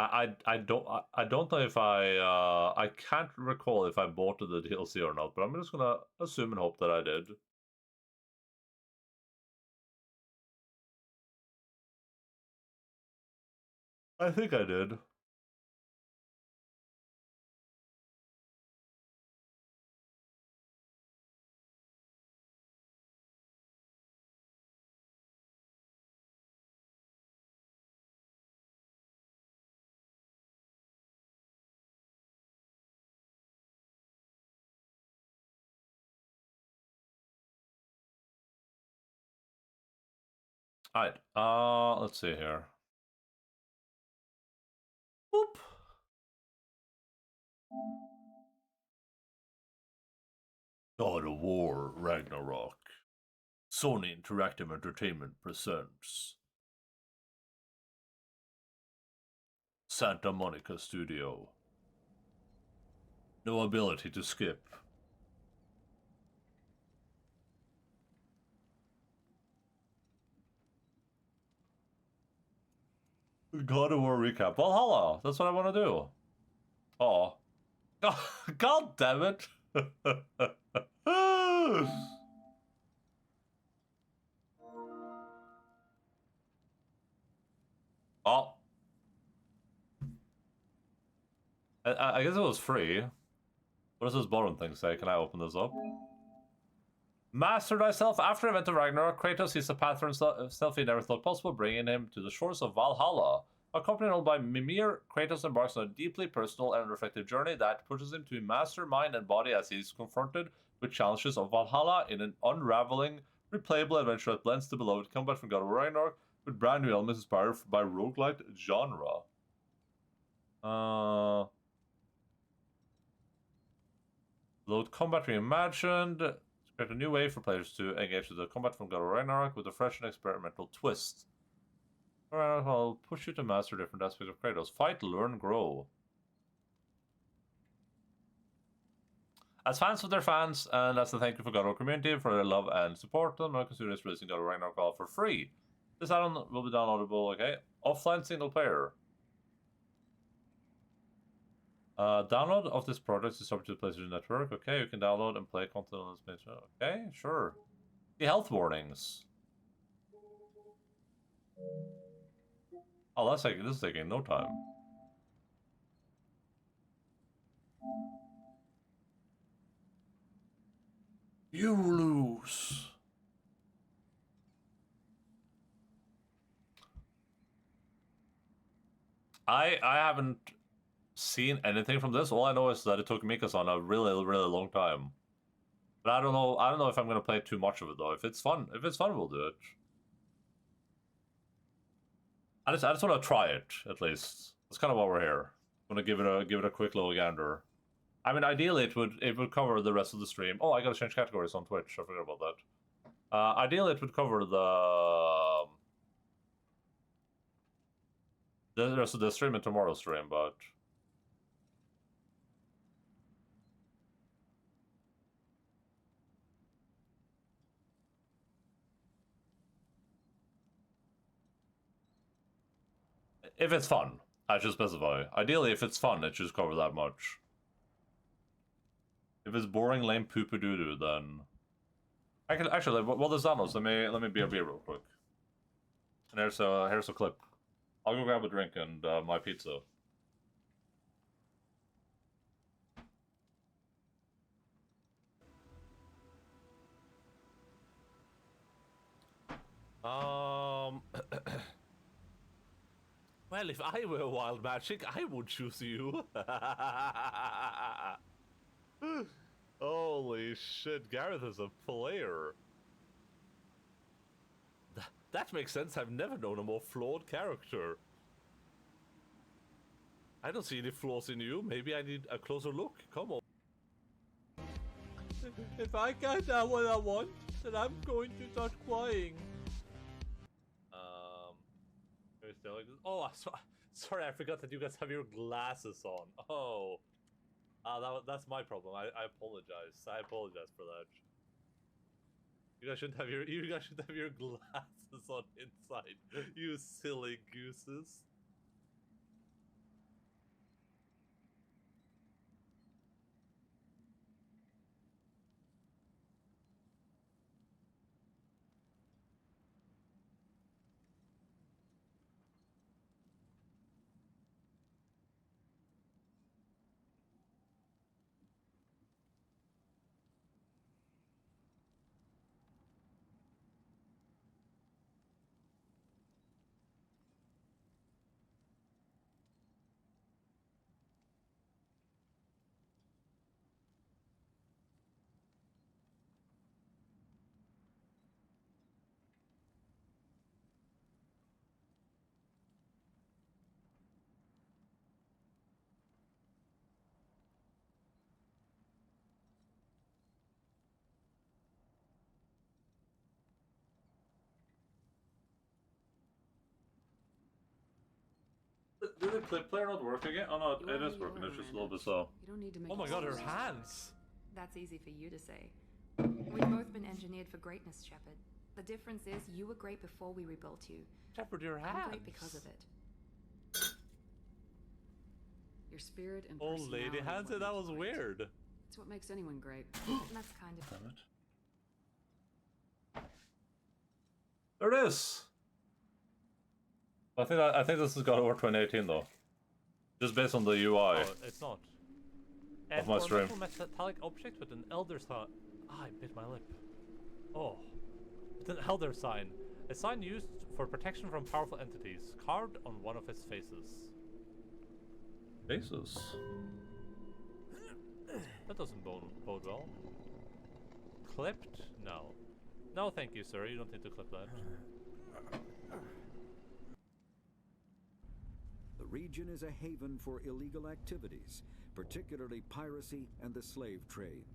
I don't know if I can't recall if I bought the DLC or not, but I'm just gonna assume and hope that I did. I think I did. Alright, let's see here. Boop. God of War Ragnarok. Sony Interactive Entertainment presents Santa Monica Studio. No ability to skip. God of War recap. Valhalla! That's what I want to do. Oh. God damn it! Oh. I guess it was free. What does this bottom thing say? Can I open this up? Master thyself. After the event of Ragnarok, Kratos sees a path for himself he never thought possible, bringing him to the shores of Valhalla. Accompanied by Mimir, Kratos embarks on a deeply personal and reflective journey that pushes him to master mind and body as he is confronted with challenges of Valhalla in an unraveling, replayable adventure that blends the beloved combat from God of War Ragnarok with brand new elements inspired by roguelite genre. Load combat reimagined. Create a new way for players to engage with the combat from God of War Ragnarok with a fresh and experimental twist. Alright, I'll push you to master different aspects of Kratos. Fight, learn, grow. As fans of their fans, and as a thank you for God of War community for their love and support, I'm going to consider releasing God of War Ragnarok for free. This add-on will be downloadable, okay? Offline single player. Download of this project is subject to the PlayStation Network. Okay, you can download and play content on this page. Okay, sure. The health warnings. Oh, this is taking no time. You lose. I haven't seen anything from this. All I know is that it took Mikasa a really long time. But I don't know if I'm gonna play too much of it though. If it's fun, we'll do it. I just want to try it at least. That's kind of why we're here. I'm gonna give it a quick little gander. I mean, ideally it would cover the rest of the stream. Oh, I gotta change categories on Twitch. I forgot about that. Ideally it would cover the rest of the stream and tomorrow's stream, but if it's fun, I should specify. Ideally, if it's fun, it should cover that much. If it's boring, lame, poo doo doo, then I can actually. Well, there's downloads. Let me be real quick. And here's a clip. I'll go grab a drink and my pizza. Well, if I were wild magic, I would choose you. Holy shit, Gareth is a player. That makes sense. I've never known a more flawed character. I don't see any flaws in you. Maybe I need a closer look. Come on. If I can't have what I want, then I'm going to start crying. Oh, sorry, I forgot that you guys have your glasses on. Oh, that's my problem. I apologize. I apologize for that. You guys should have your glasses on inside. You silly gooses. the clip player not working again? Oh no, it is working. It's just a little bit slow. You don't need to make Oh my god, her hands! That's easy for you to say. We've both been engineered for greatness, Shepard. The difference is you were great before we rebuilt you. Shepard, your hands! I'm great because of it. Your spirit and old lady hands, that was weird. It's what makes anyone great. And that's kind of... Damn it. There it is! I think this has got over 2018 though. Just based on the UI. Oh, it's not. Of my stream. Metallic object with an elder sign. Ah, I bit my lip. Oh. It's an elder sign. A sign used for protection from powerful entities, carved on one of its faces. Faces? That doesn't bode well. Clipped? No. No, thank you, sir. You don't need to clip that. The region is a haven for illegal activities, particularly piracy and the slave trade.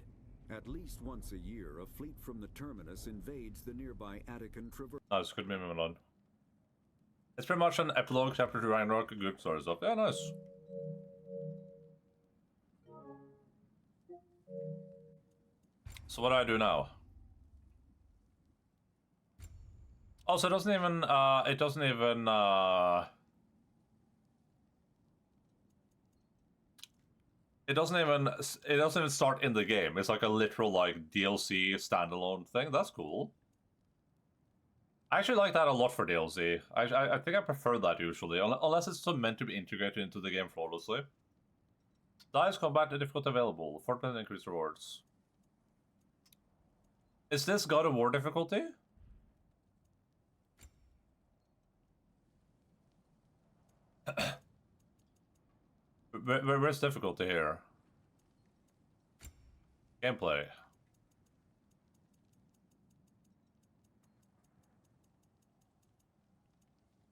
At least once a year, a fleet from the terminus invades the nearby Attican traverse. Nice, good meme, Milan. It's pretty much an epilogue chapter to Ragnarok, good story stuff. Yeah, nice. So what do I do now? Also, it doesn't even, it doesn't even start in the game. It's like a literal, like, DLC standalone thing. That's cool. I actually like that a lot for DLC. I think I prefer that usually, unless it's meant to be integrated into the game flawlessly. Dice combat and difficulty available. 4% increased rewards. Is this God of War difficulty? Where's difficulty here? Gameplay.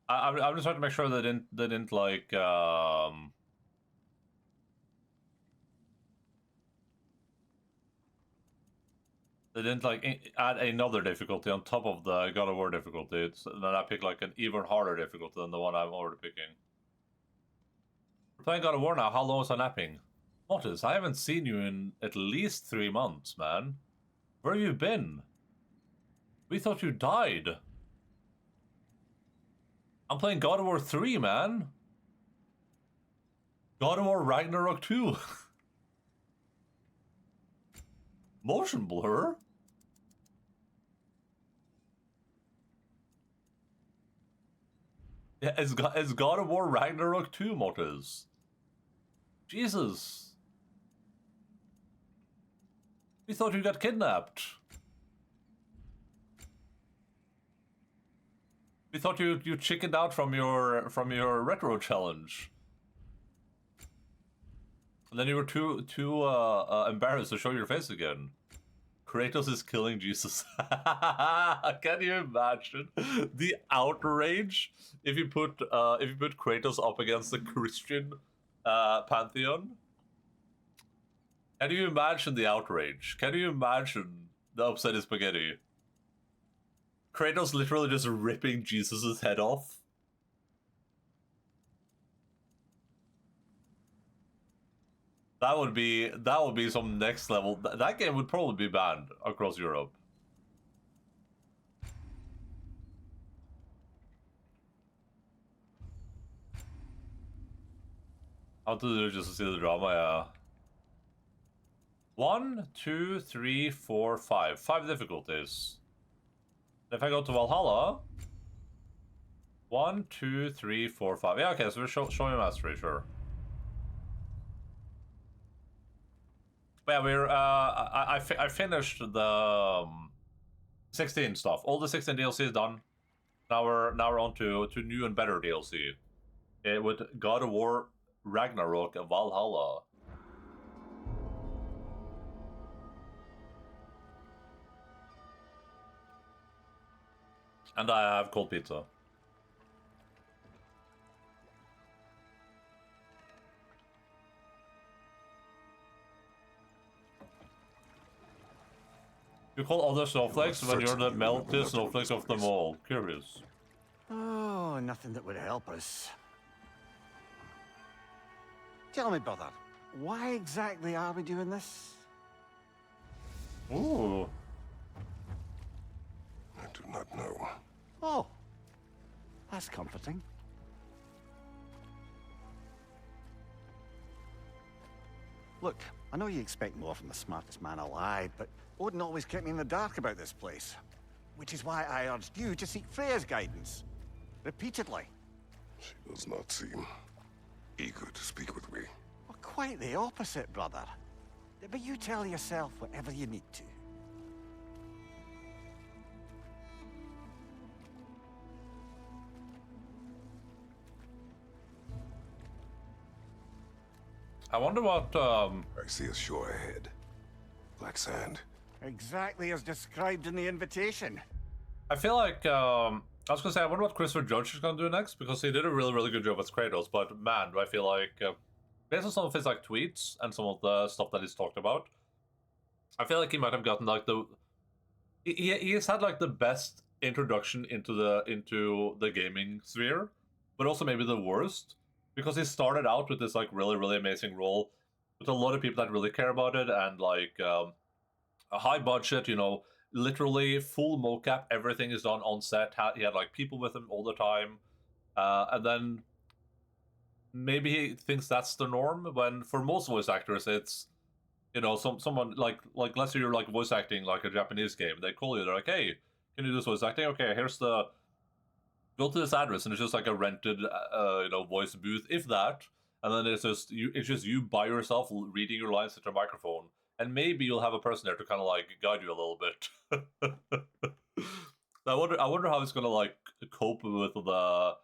I'm just trying to make sure they didn't like they didn't like add another difficulty on top of the God of War difficulty. Then I pick like an even harder difficulty than the one I'm already picking. We're playing God of War now. How long is I napping? Mortis, I haven't seen you in at least 3 months, man. Where have you been? We thought you died. I'm playing God of War 3, man. God of War Ragnarok 2. Motion blur? Yeah, it's God of War Ragnarok 2, Mortis. Jesus. We thought you got kidnapped. We thought you chickened out from your retro challenge. And then you were too embarrassed to show your face again. Kratos is killing Jesus. Can you imagine the outrage if you put Kratos up against the Christian pantheon? Can you imagine the outrage? Can you imagine the upset is spaghetti? Kratos literally just ripping Jesus' head off. That would be some next level. That game would probably be banned across Europe. How to do just to see the drama, yeah. 1, 2, 3, 4, 5. 5 difficulties. If I go to Valhalla, 1, 2, 3, 4, 5. Yeah, okay, so we're showing mastery, sure. But yeah, we're I finished the 16 stuff. All the 16 DLC is done. Now we're on to new and better DLC. With God of War Ragnarok Valhalla. And I have cold pizza. You call other snowflakes when you're the melted snowflakes of them all. Curious. Oh, nothing that would help us. Tell me, brother, why exactly are we doing this? Ooh. I do not know. Oh, that's comforting. Look, I know you expect more from the smartest man alive, but Odin always kept me in the dark about this place. Which is why I urged you to seek Freya's guidance. Repeatedly. She does not seem eager to speak with me. Well, quite the opposite, brother. But you tell yourself whatever you need to. I wonder what, I see a shore ahead. Black sand. Exactly as described in the invitation. I feel like, I was gonna say, I wonder what Christopher Judge is gonna do next, because he did a really, really good job as Kratos, but man, do I feel like, based on some of his, like, tweets and some of the stuff that he's talked about, I feel like he might have gotten, like, he has had, like, the best introduction into the gaming sphere, but also maybe the worst, because he started out with this, like, really, really amazing role, with a lot of people that really care about it, and, like, a high budget, you know, literally full mocap, everything is done on set. He had like people with him all the time, and then maybe he thinks that's the norm, when for most voice actors it's, you know, someone like let's say you're like voice acting like a Japanese game, they call you, they're like, hey, can you do this voice acting? Okay, here's the, go to this address, and it's just like a rented you know, voice booth, if that, and then it's just you by yourself reading your lines into a microphone. And maybe you'll have a person there to kind of like guide you a little bit. I wonder how he's gonna like cope with the.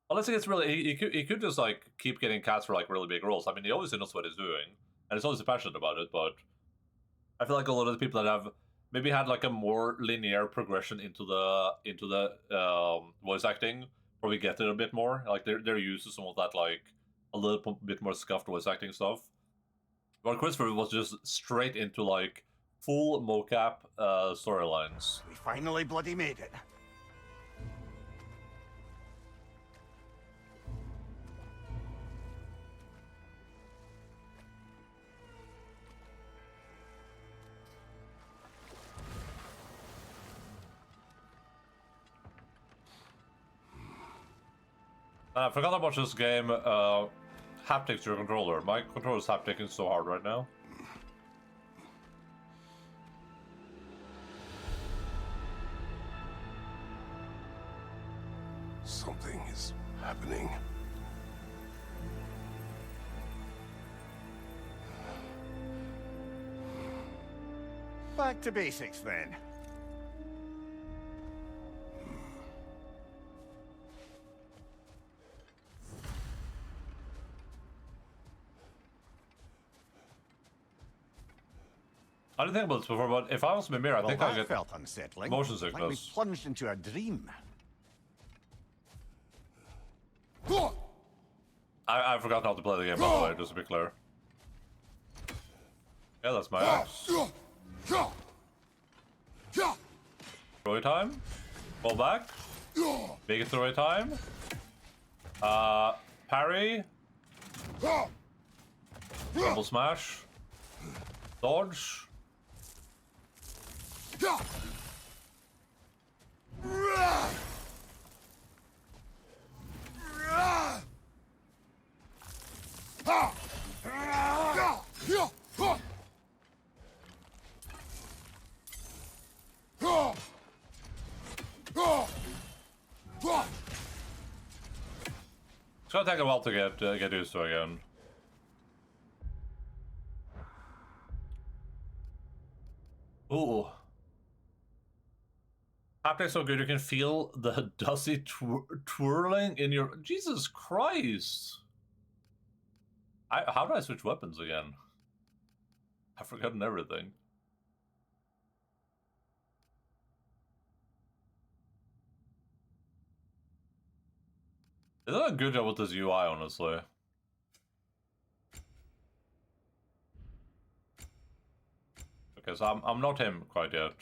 Unless he gets really, he could just like keep getting cast for like really big roles. I mean, he obviously knows what he's doing, and he's always passionate about it. But I feel like a lot of the people that have maybe had like a more linear progression into the voice acting probably get it a bit more. Like they're used to some of that like a little bit more scuffed voice acting stuff. But Christopher was just straight into like full mocap storylines. We finally bloody made it. I forgot about this game. Haptics to your controller. My controller's hapticing so hard right now. Something is happening. Back to basics then. I didn't think about this before, but if I was Mimir, I think that I get felt unsettling. motion Like we sickness. plunged into a dream. I forgot how to play the game, by the way, just to be clear. Yeah, that's my axe. Throw time. Fall back. Big throw time. Parry. Double smash. Dodge. It's gonna take a while to get used to again. Ooh. Haptics so good you can feel the dusty twirling in your... Jesus Christ! How do I switch weapons again? I've forgotten everything. They did a good job with this UI, honestly. Okay, so I'm not him quite yet.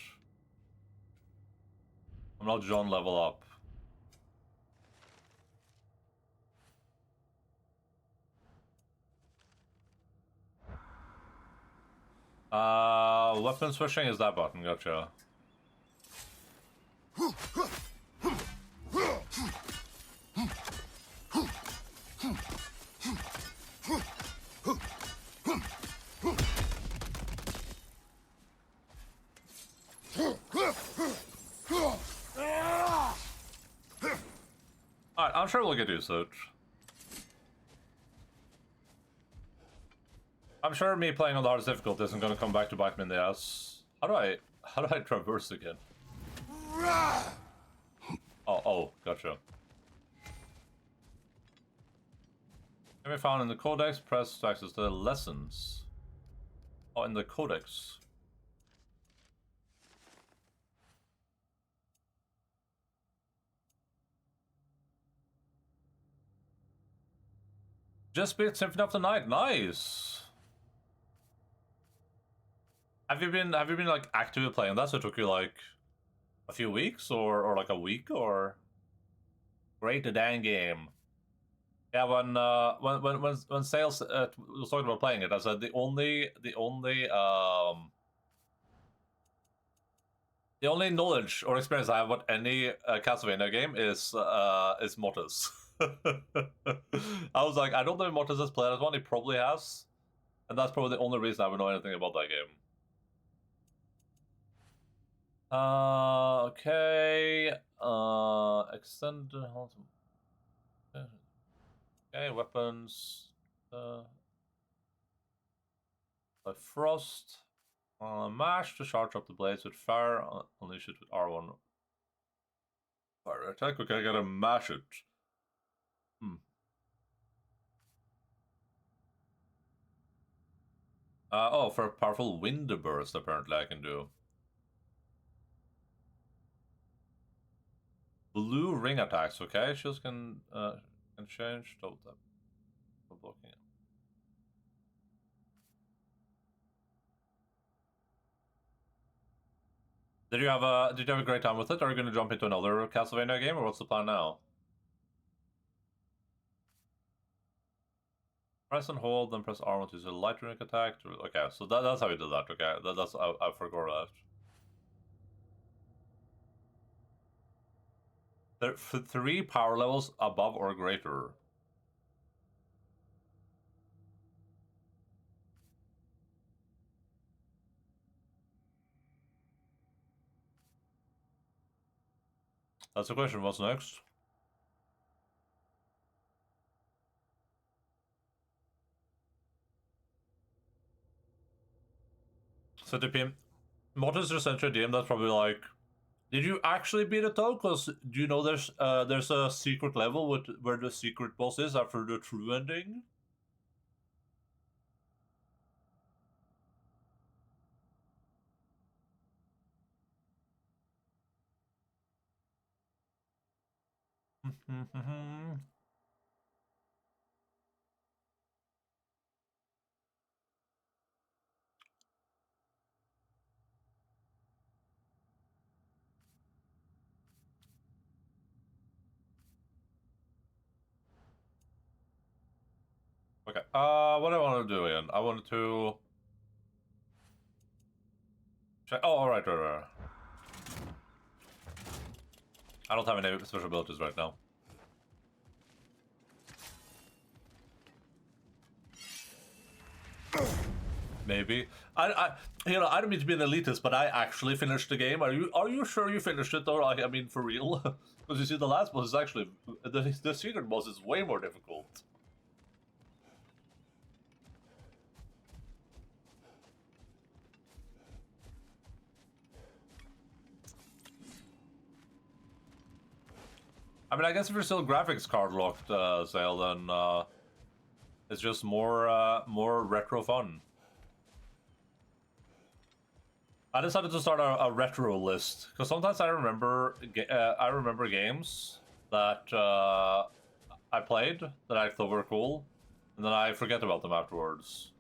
I'm not John level up. Weapon switching is that button, gotcha. Alright, I'm sure we'll get used to it. I'm sure me playing on the hardest difficulty isn't gonna come back to bite me in the ass. How do I traverse again? Oh, gotcha. Can be found in the codex, press to access the lessons. Oh, in the codex. Just beat Symphony of the Night, nice! Have you been like actively playing that? So it took you like a few weeks or like a week or great dang game. Yeah, when Sales was talking about playing it, I said the only knowledge or experience I have about any Castlevania game is Mortis. I was like, I don't know if Mortis has played that one. He probably has, and that's probably the only reason I would know anything about that game. Okay. Extend. Okay, weapons. By Frost. Mash to charge up the blades with fire. Unleash it with R1. Fire attack. Okay, I gotta mash it. Oh, for a powerful wind burst, apparently I can do. Blue ring attacks. Okay, shields can change. Double tap. For blocking it. Did you have a great time with it? Are you gonna jump into another Castlevania game, or what's the plan now? Press and hold, then press R1 to use a light runic attack. Okay, so that's how you do that. Okay, that's I forgot that. There 3 power levels above or greater. That's the question. What's next? So the PM, Mortis just entered DM. That's probably like, did you actually beat it though? Because do you know there's a secret level with where the secret boss is after the true ending? Okay. What do I want to do again? I wanted to check. Oh, all right. I don't have any special abilities right now. Maybe. I I don't mean to be an elitist, but I actually finished the game. Are you sure you finished it though? Like, I mean, for real? Because you see, the last boss is actually the secret boss is way more difficult. I mean, I guess if you're still graphics card locked, Sale, then it's just more retro fun. I decided to start a retro list because sometimes I remember games that I played that I thought were cool, and then I forget about them afterwards.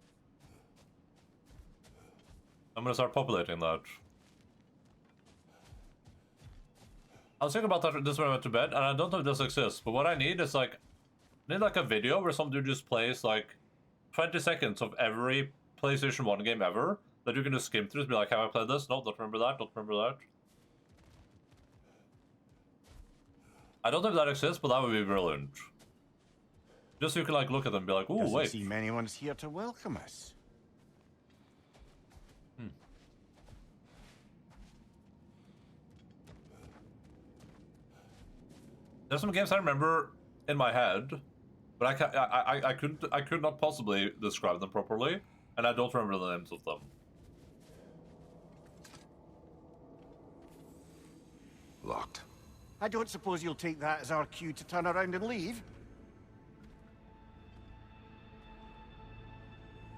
I'm gonna start populating that. I was thinking about that this when I went to bed, and I don't know if this exists, but what I need is like, I need like a video where some dude just plays like 20 seconds of every PlayStation 1 game ever, that you can just skim through and be like, have I played this? No, don't remember that, don't remember that. I don't know if that exists, but that would be brilliant. Just so you can like look at them and be like, ooh, Doesn't wait. seem anyone's here to welcome us. There's some games I remember in my head, but I could not possibly describe them properly, and I don't remember the names of them. Locked. I don't suppose you'll take that as our cue to turn around and leave?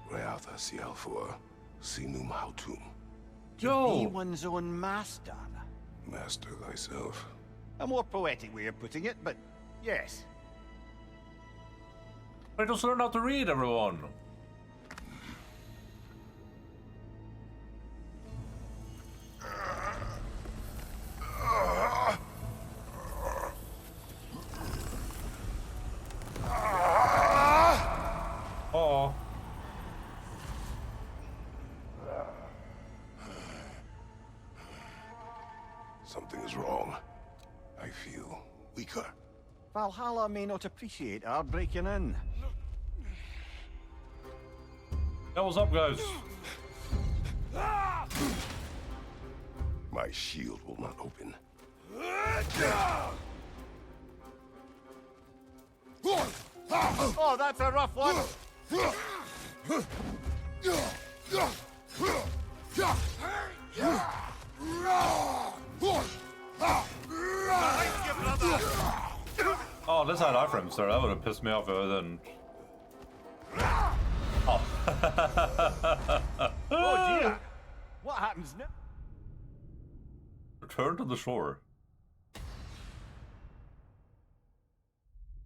Reatha Sialfur, Sinum Hautum. To be one's own master. Master thyself. A more poetic way of putting it, but yes. I just learned how to read, everyone. Oh. Something is wrong. I feel weaker. Valhalla may not appreciate our breaking in. Hey, what's up, guys? My shield will not open. Oh, that's a rough one! Oh, this had iframes, sir. That would have pissed me off if I didn't. Oh. Oh dear! What happens now? Return to the shore.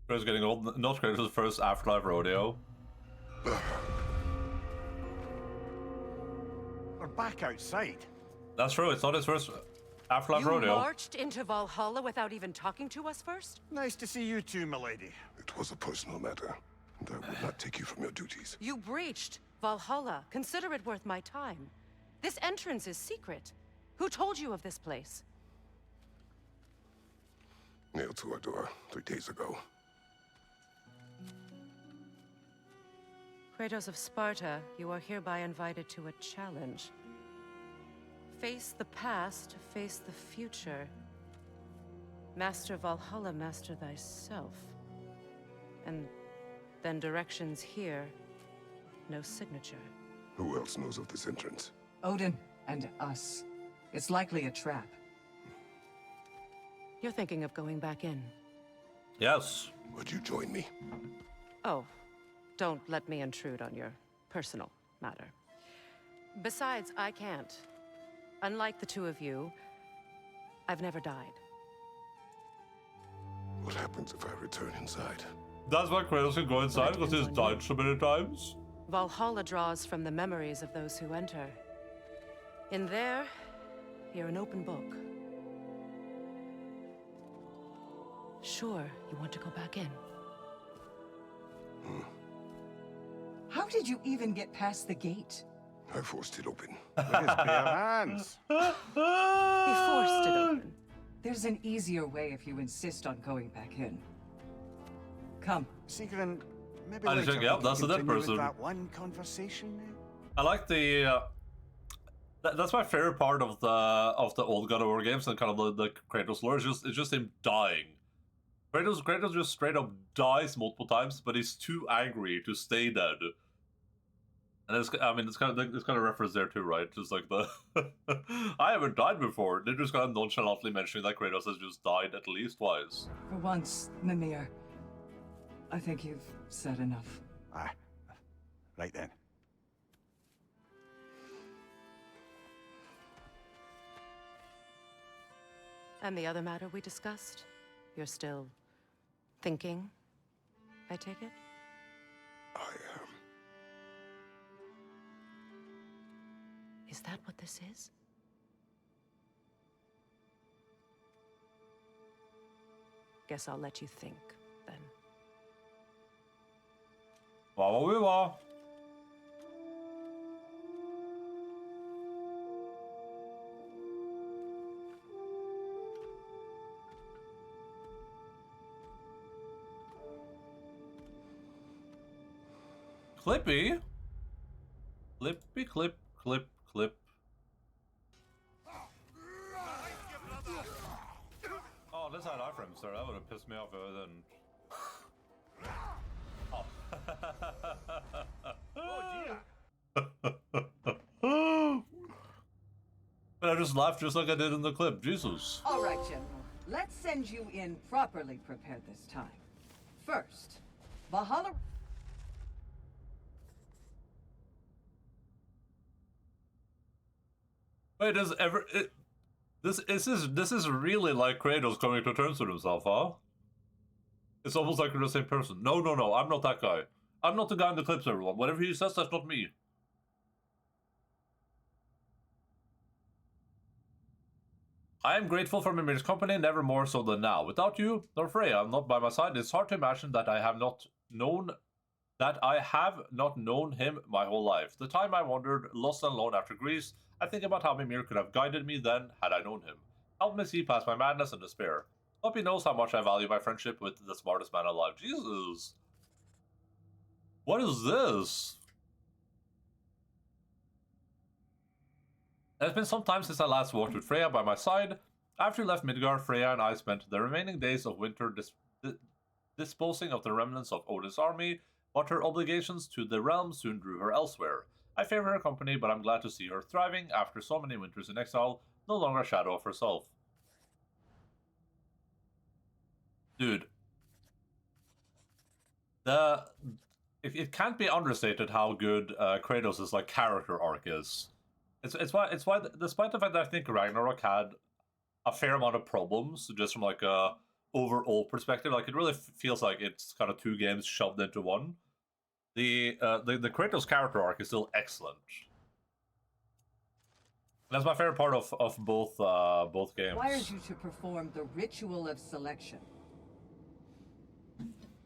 Kratos getting old. Not Kratos' first Afterlife rodeo. We're back outside. That's true. It's not his first Afterlife You rodeo. marched into Valhalla without even talking to us first? Nice to see you too, milady. It was a personal matter, and I will not take you from your duties. You breached Valhalla. Consider it worth my time. This entrance is secret. Who told you of this place? Nailed to our door 3 days ago. Kratos of Sparta, you are hereby invited to a challenge. Face the past, face the future. Master Valhalla, master thyself. And then directions here, no signature. Who else knows of this entrance? Odin and us. It's likely a trap. You're thinking of going back in. Yes. Would you join me? Oh, don't let me intrude on your personal matter. Besides, I can't. Unlike the two of you, I've never died. What happens if I return inside? That's why Kratos can go inside, because he's died so many times. Valhalla draws from the memories of those who enter. In there, you're an open book. Sure, you want to go back in. How did you even get past the gate? I forced it open. With his bare hands. He forced it open. There's an easier way if you insist on going back in. Come. Sigrun, maybe I later think, we yeah, can that's the dead continue with person. that one conversation. I like the. That's my favorite part of the old God of War games and kind of the Kratos lore. It's just him dying. Kratos just straight up dies multiple times, but he's too angry to stay dead. And it's kind of reference there too, right? Just like the I haven't died before. They're just kind of nonchalantly mentioning that Kratos has just died at least twice. For once, Mimir. I think you've said enough. Ah, right then. And the other matter we discussed? You're still thinking, I take it? I am. Is that what this is? Guess I'll let you think, then. Wah wah wah wah. Clippy? Clippy, clip, clip, clip. Oh, this had iframes, sir. That would have pissed me off if I didn't. Oh. But I just laughed just like I did in the clip. Jesus. All right, General. Let's send you in properly prepared this time. First, Valhalla... Wait, this is really like Kratos coming to terms with himself, huh? It's almost like you're the same person. No, no, no, I'm not that guy. I'm not the guy in the clips, everyone. Whatever he says, that's not me. I am grateful for Mimir's company, never more so than now. Without you, nor Freya, I'm not by my side. It's hard to imagine that I have not known him my whole life. The time I wandered lost and alone after Greece, I think about how Mimir could have guided me then had I known him. Help me see past my madness and despair. Hope he knows how much I value my friendship with the smartest man alive. Jesus. What is this? It has been some time since I last walked with Freya by my side. After we left Midgard, Freya and I spent the remaining days of winter disposing of the remnants of Odin's army, but her obligations to the realm soon drew her elsewhere. I favor her company, but I'm glad to see her thriving after so many winters in exile, no longer a shadow of herself. Dude. It can't be understated how good Kratos' like character arc is. It's why despite the fact that I think Ragnarok had a fair amount of problems just from like a overall perspective, like it really feels like it's kind of two games shoved into one. The Kratos character arc is still excellent. That's my favorite part of both games. requires you to perform the ritual of selection.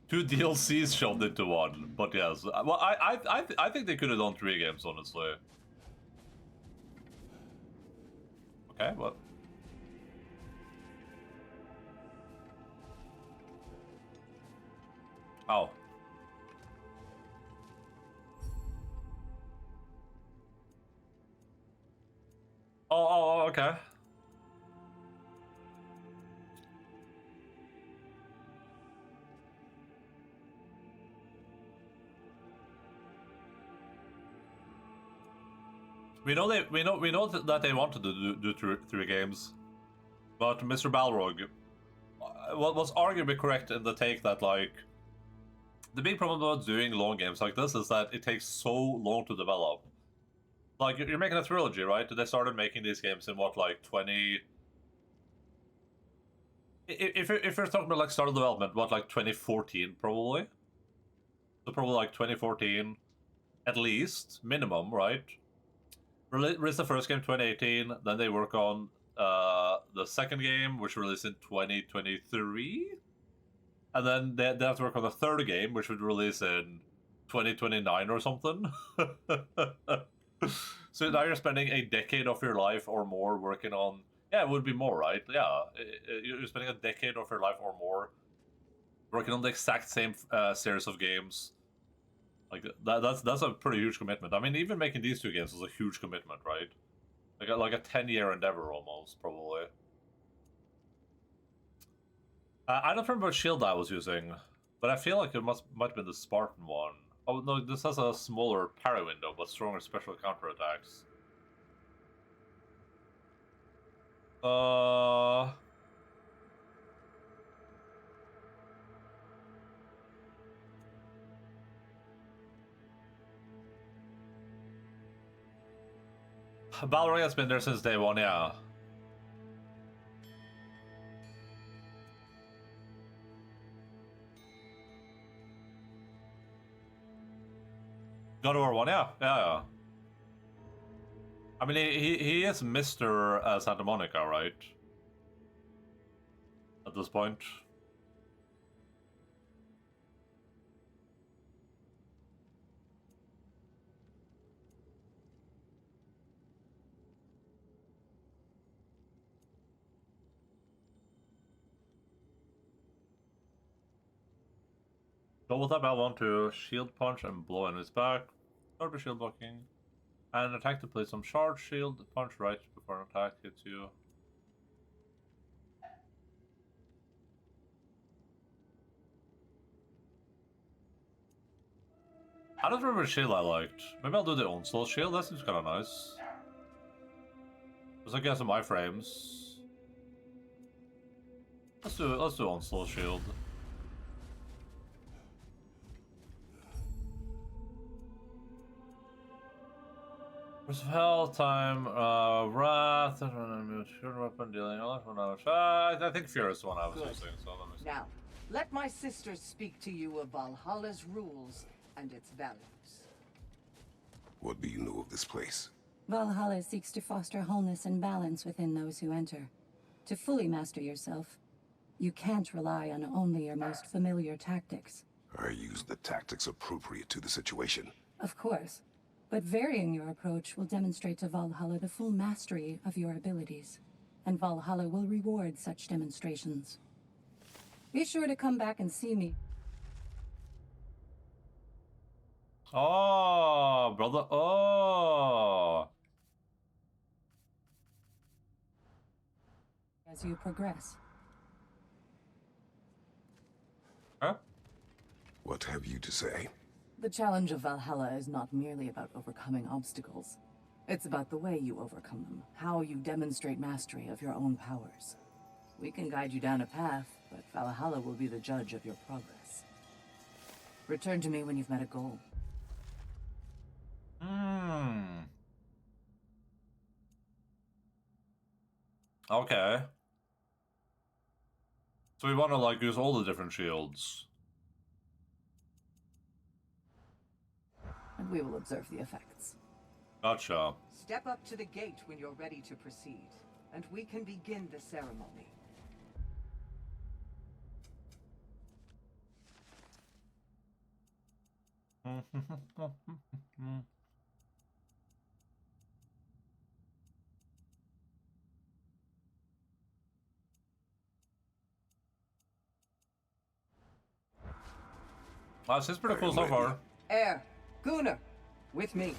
Two DLCs shoved into one, but yes. Well, I think they could have done 3 games, honestly. Okay, what? Oh. Oh, okay. We know that they wanted to do 3 games, but Mr. Balrog was arguably correct in the take that like the big problem about doing long games like this is that it takes so long to develop. Like you're making a trilogy, right? They started making these games in what, like 20. If you're talking about like start of development, what, like 2014 probably. So probably like 2014, at least minimum, right? Release the first game 2018, then they work on the second game, which released in 2023, and then they have to work on the third game, which would release in 2029 or something. So now you're spending a decade of your life or more working on. Yeah, it would be more, right? Yeah, you're spending a decade of your life or more working on the exact same series of games. Like that's a pretty huge commitment. I mean, even making these 2 games was a huge commitment, right? Like a 10-year endeavor almost, probably. I don't remember what shield I was using, but I feel like it might have been the Spartan one. Oh no, this has a smaller parry window, but stronger special counterattacks. Balrog has been there since day 1, yeah. God of War 1, yeah. I mean, he is Mr. Santa Monica, right? At this point. Double tap L1 to shield punch and blow enemies back. Start with shield blocking. And attack to place some charge shield. Punch right before an attack hits you. I don't remember the shield I liked. Maybe I'll do the onslaught shield. That seems kind of nice. Just like some iframes. Let's do onslaught shield. Where's hell time? Wrath, weapon dealing. I think Fear is the one I was Good. using. So let me see. Now, let my sister speak to you of Valhalla's rules and its values. What do you know of this place? Valhalla seeks to foster wholeness and balance within those who enter. To fully master yourself, you can't rely on only your most familiar tactics. I use the tactics appropriate to the situation. Of course, but varying your approach will demonstrate to Valhalla the full mastery of your abilities, and Valhalla will reward such demonstrations. Be sure to come back and see me. Oh, brother. Oh. As you progress. Huh? What have you to say? The challenge of Valhalla is not merely about overcoming obstacles. It's about the way you overcome them, how you demonstrate mastery of your own powers. We can guide you down a path, but Valhalla will be the judge of your progress. Return to me when you've met a goal. Okay. So we want to like use all the different shields. And we will observe the effects. Gotcha. Step up to the gate when you're ready to proceed, and we can begin the ceremony. Wow, this is pretty cool so far. Air, Gunnar, with me.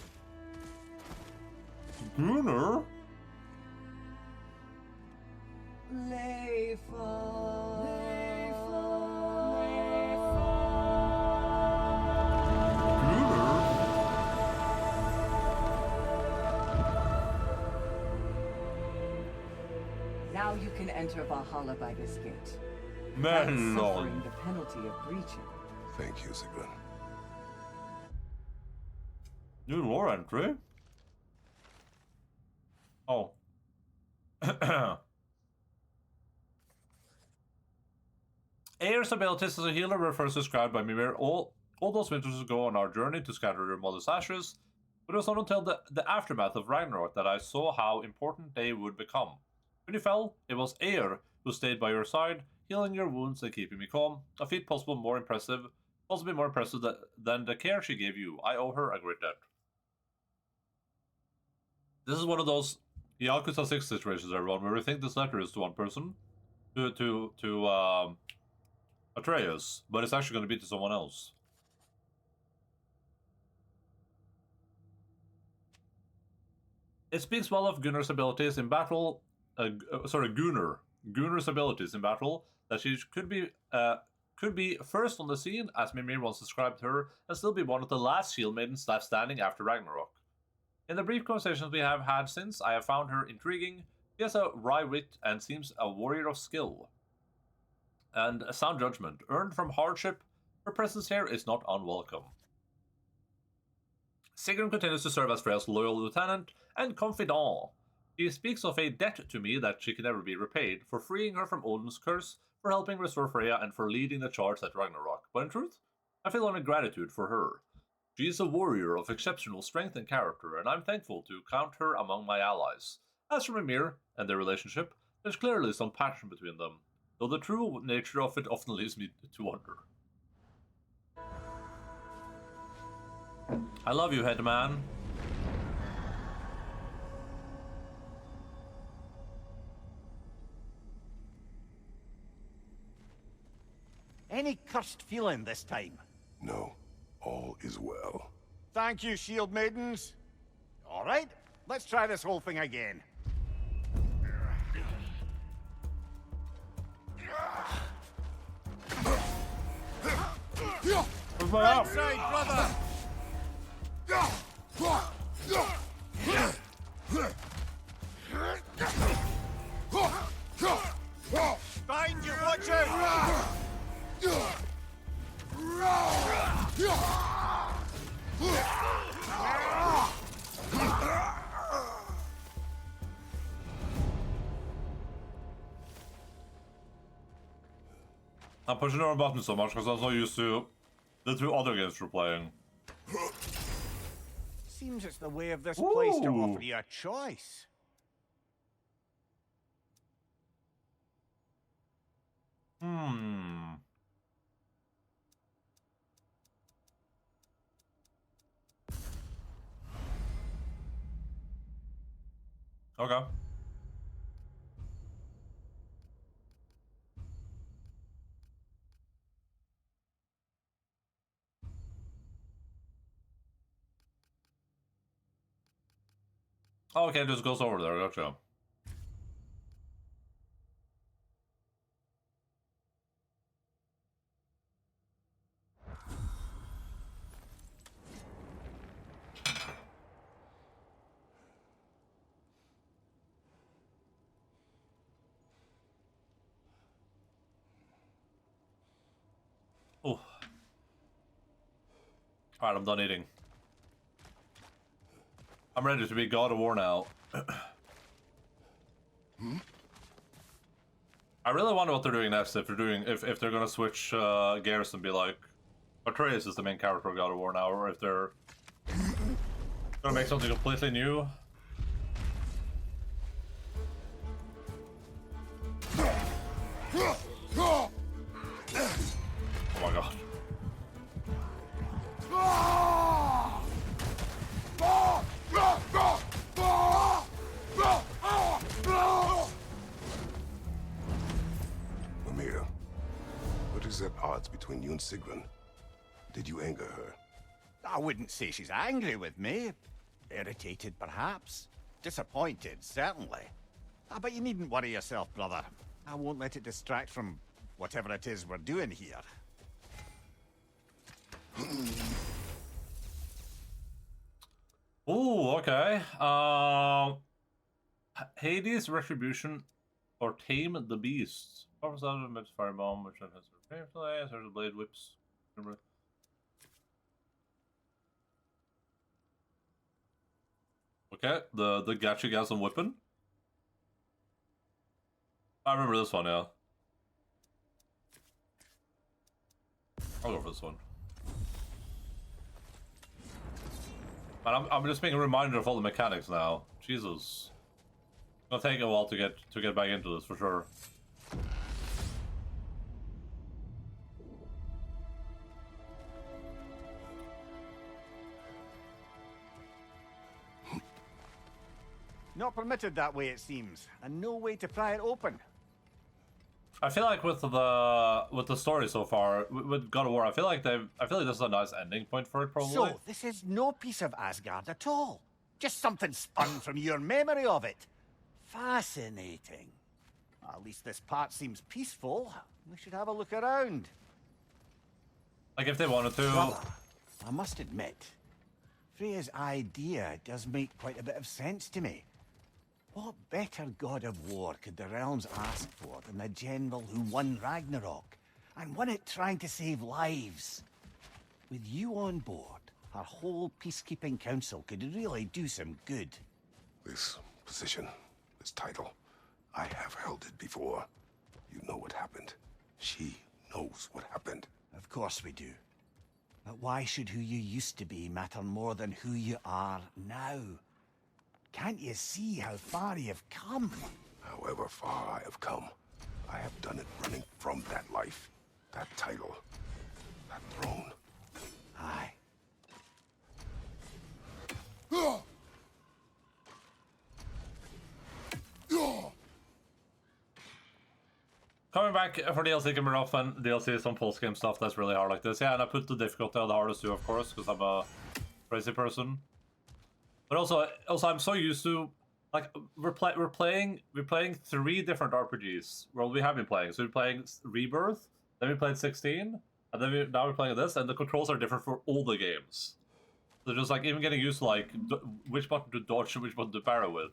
Gunnar? Now you can enter Valhalla by this gate. Man, Suffering the penalty of breaching. Thank you, Sigrun. New lore entry? Oh. Air's abilities as a healer were first described by Mimir all those winters ago on our journey to scatter your mother's ashes, but it was not until the aftermath of Ragnarok that I saw how important they would become. When you fell, it was Air who stayed by your side, healing your wounds and keeping me calm, a feat possibly more impressive than the care she gave you. I owe her a great debt. This is one of those Yakuza 6 situations, everyone, where we think this letter is to one person, to Atreus, but it's actually going to be to someone else. It speaks well of Gunnar's abilities in battle. Gunnar's abilities in battle, that she could be first on the scene, as Mimir once described her, and still be one of the last shield maidens left standing after Ragnarok. In the brief conversations we have had since, I have found her intriguing. She has a wry wit and seems a warrior of skill and a sound judgment. Earned from hardship, her presence here is not unwelcome. Sigrun continues to serve as Freya's loyal lieutenant and confidant. He speaks of a debt to me that she can never be repaid, for freeing her from Odin's curse, for helping restore Freya, and for leading the charge at Ragnarok. But in truth, I feel only gratitude for her. She is a warrior of exceptional strength and character, and I'm thankful to count her among my allies. As for Mimir and their relationship, there's clearly some passion between them, though the true nature of it often leaves me to wonder. I love you, Headman. Any cursed feeling this time? No, all is well. Thank you, shield maidens. All right, let's try this whole thing again. Where's my arm? Side, brother! Behind you, watch out! I'm pushing the wrong button so much because I was not used to the two other games we're playing. Seems it's the way of this place to Ooh. offer you a choice. Hmm. Okay. Oh, okay, it just goes over there. Gotcha. Oh. Alright, I'm done eating. I'm ready to be God of War now. I really wonder what they're doing next. If they're gonna switch gears and be like, Atreus is the main character of God of War now, or if they're gonna make something completely new. Oh my god. Mimir, what is at odds between you and Sigrun? Did you anger her? I wouldn't say she's angry with me. Irritated, perhaps. Disappointed, certainly. But you needn't worry yourself, brother. I won't let it distract from whatever it is we're doing here. Ooh, okay. Hades Retribution or Tame the Beast. Offers out of a firebomb, which has there's a blade whips. Remember? Okay, the Gachigasm weapon. I remember this one, yeah. I'll go for this one. And I'm just making a reminder of all the mechanics now. Jesus. It's gonna take a while to get back into this for sure. Not permitted that way, it seems, and no way to pry it open. I feel like with the story so far, with God of War, I feel like this is a nice ending point for it, probably. So, this is no piece of Asgard at all. Just something spun from your memory of it. Fascinating. At least this part seems peaceful. We should have a look around. Like if they wanted to. Brother, I must admit, Freya's idea does make quite a bit of sense to me. What better god of war could the realms ask for than the general who won Ragnarok, and won it trying to save lives? With you on board, our whole peacekeeping council could really do some good. This position, this title, I have held it before. You know what happened. She knows what happened. Of course we do. But why should who you used to be matter more than who you are now? Can't you see how far you've come? However far I have come, I have done it running from that life, that title, that throne. Aye. Come coming back for DLC can be rough, and DLC is some post-game stuff that's really hard like this. Yeah, and I put the difficulty on the hardest too, of course, because I'm a crazy person. But also I'm so used to, like, we're playing 3 different RPGs. Well, we have been playing. So we're playing Rebirth, then we played 16, and then now we're playing this, and the controls are different for all the games. So just like even getting used to like which button to dodge and which button to parry with.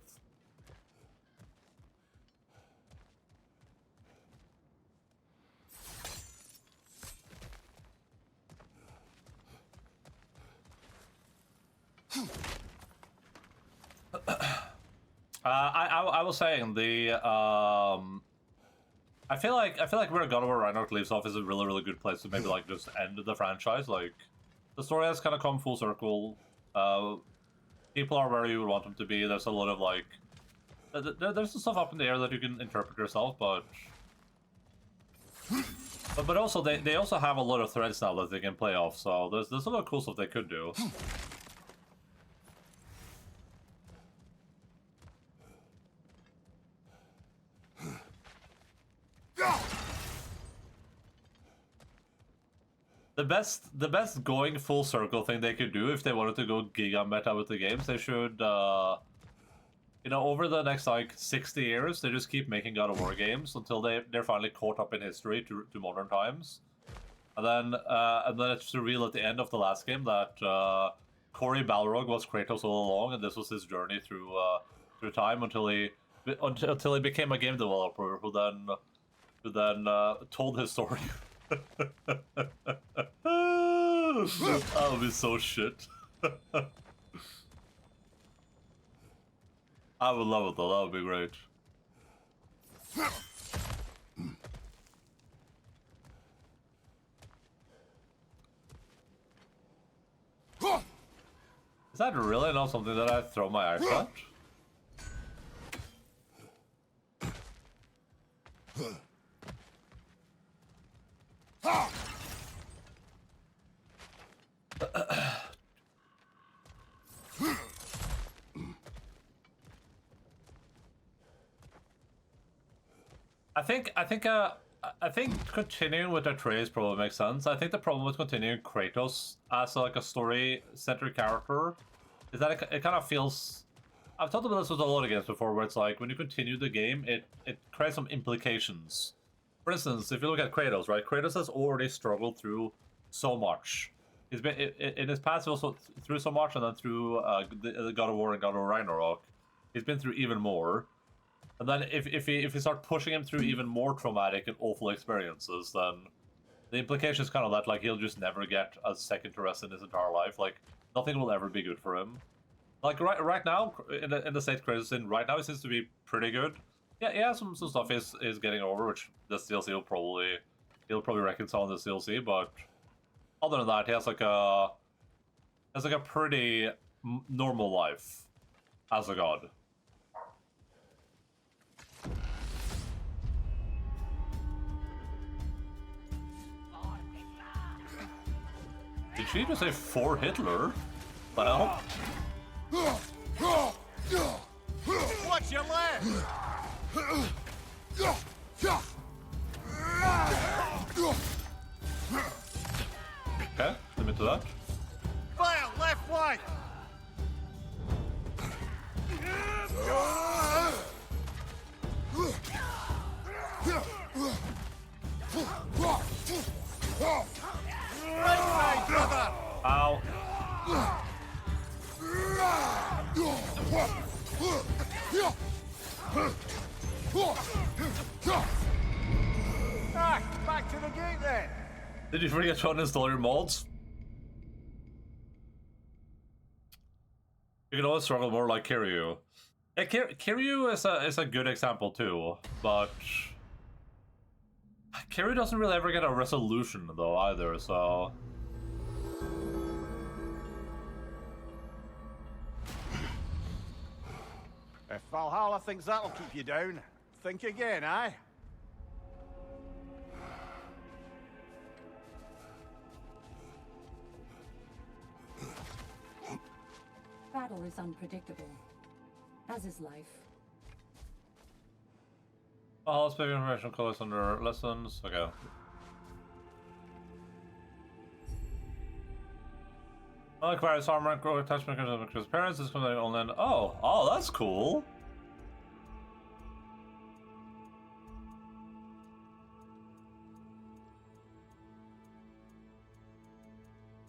I was saying the I feel like where God of War Ragnarok leaves off is a really good place to maybe like just end the franchise. Like the story has kind of come full circle. People are where you would want them to be. There's a lot of like there's some stuff up in the air that you can interpret yourself, but also they also have a lot of threads now that they can play off. So there's a lot of cool stuff they could do. The best going full circle thing they could do if they wanted to go giga meta with the games, they should you know, over the next like 60 years, they just keep making God of War games until they're finally caught up in history to modern times. And then it's revealed at the end of the last game that Cory Balrog was Kratos all along, and this was his journey through time until he became a game developer who then told his story. That would be so shit. I would love it though, that would be great. Is that really not something that I throw my axe at? I think continuing with Atreus probably makes sense. I think the problem with continuing Kratos as like a story-centered character is that it kind of feels. I've talked about this with a lot of games before, where it's like when you continue the game, it creates some implications. For instance, if you look at Kratos, right? Kratos has already struggled through so much. He's been in his past also through so much, and then through the God of War and God of War Ragnarok, he's been through even more. And then if you start pushing him through even more traumatic and awful experiences, then the implication is kind of that like he'll just never get a second to rest in his entire life. Like nothing will ever be good for him. Like right now in the state Kratos is in right now, it seems to be pretty good. Yeah, some stuff is getting over, which this DLC he'll probably reconcile in this DLC. But other than that, he has like a pretty normal life as a god. Did she just say for Hitler? Well. Watch your left! Okay, let me do that. Fire left flank! Right side, brother! Ow. Ah, back to the gate then! Did you forget to uninstall your mods? You can always struggle more like Kiryu. Yeah, Kiryu is a good example too, but Kiryu doesn't really ever get a resolution though either, so. If Valhalla thinks that'll keep you down, think again, eh? Battle is unpredictable, as is life. All specific information colors under lessons. Okay. Unlike various armor and grow attachment mechanism because parents is coming only in. Oh, that's cool.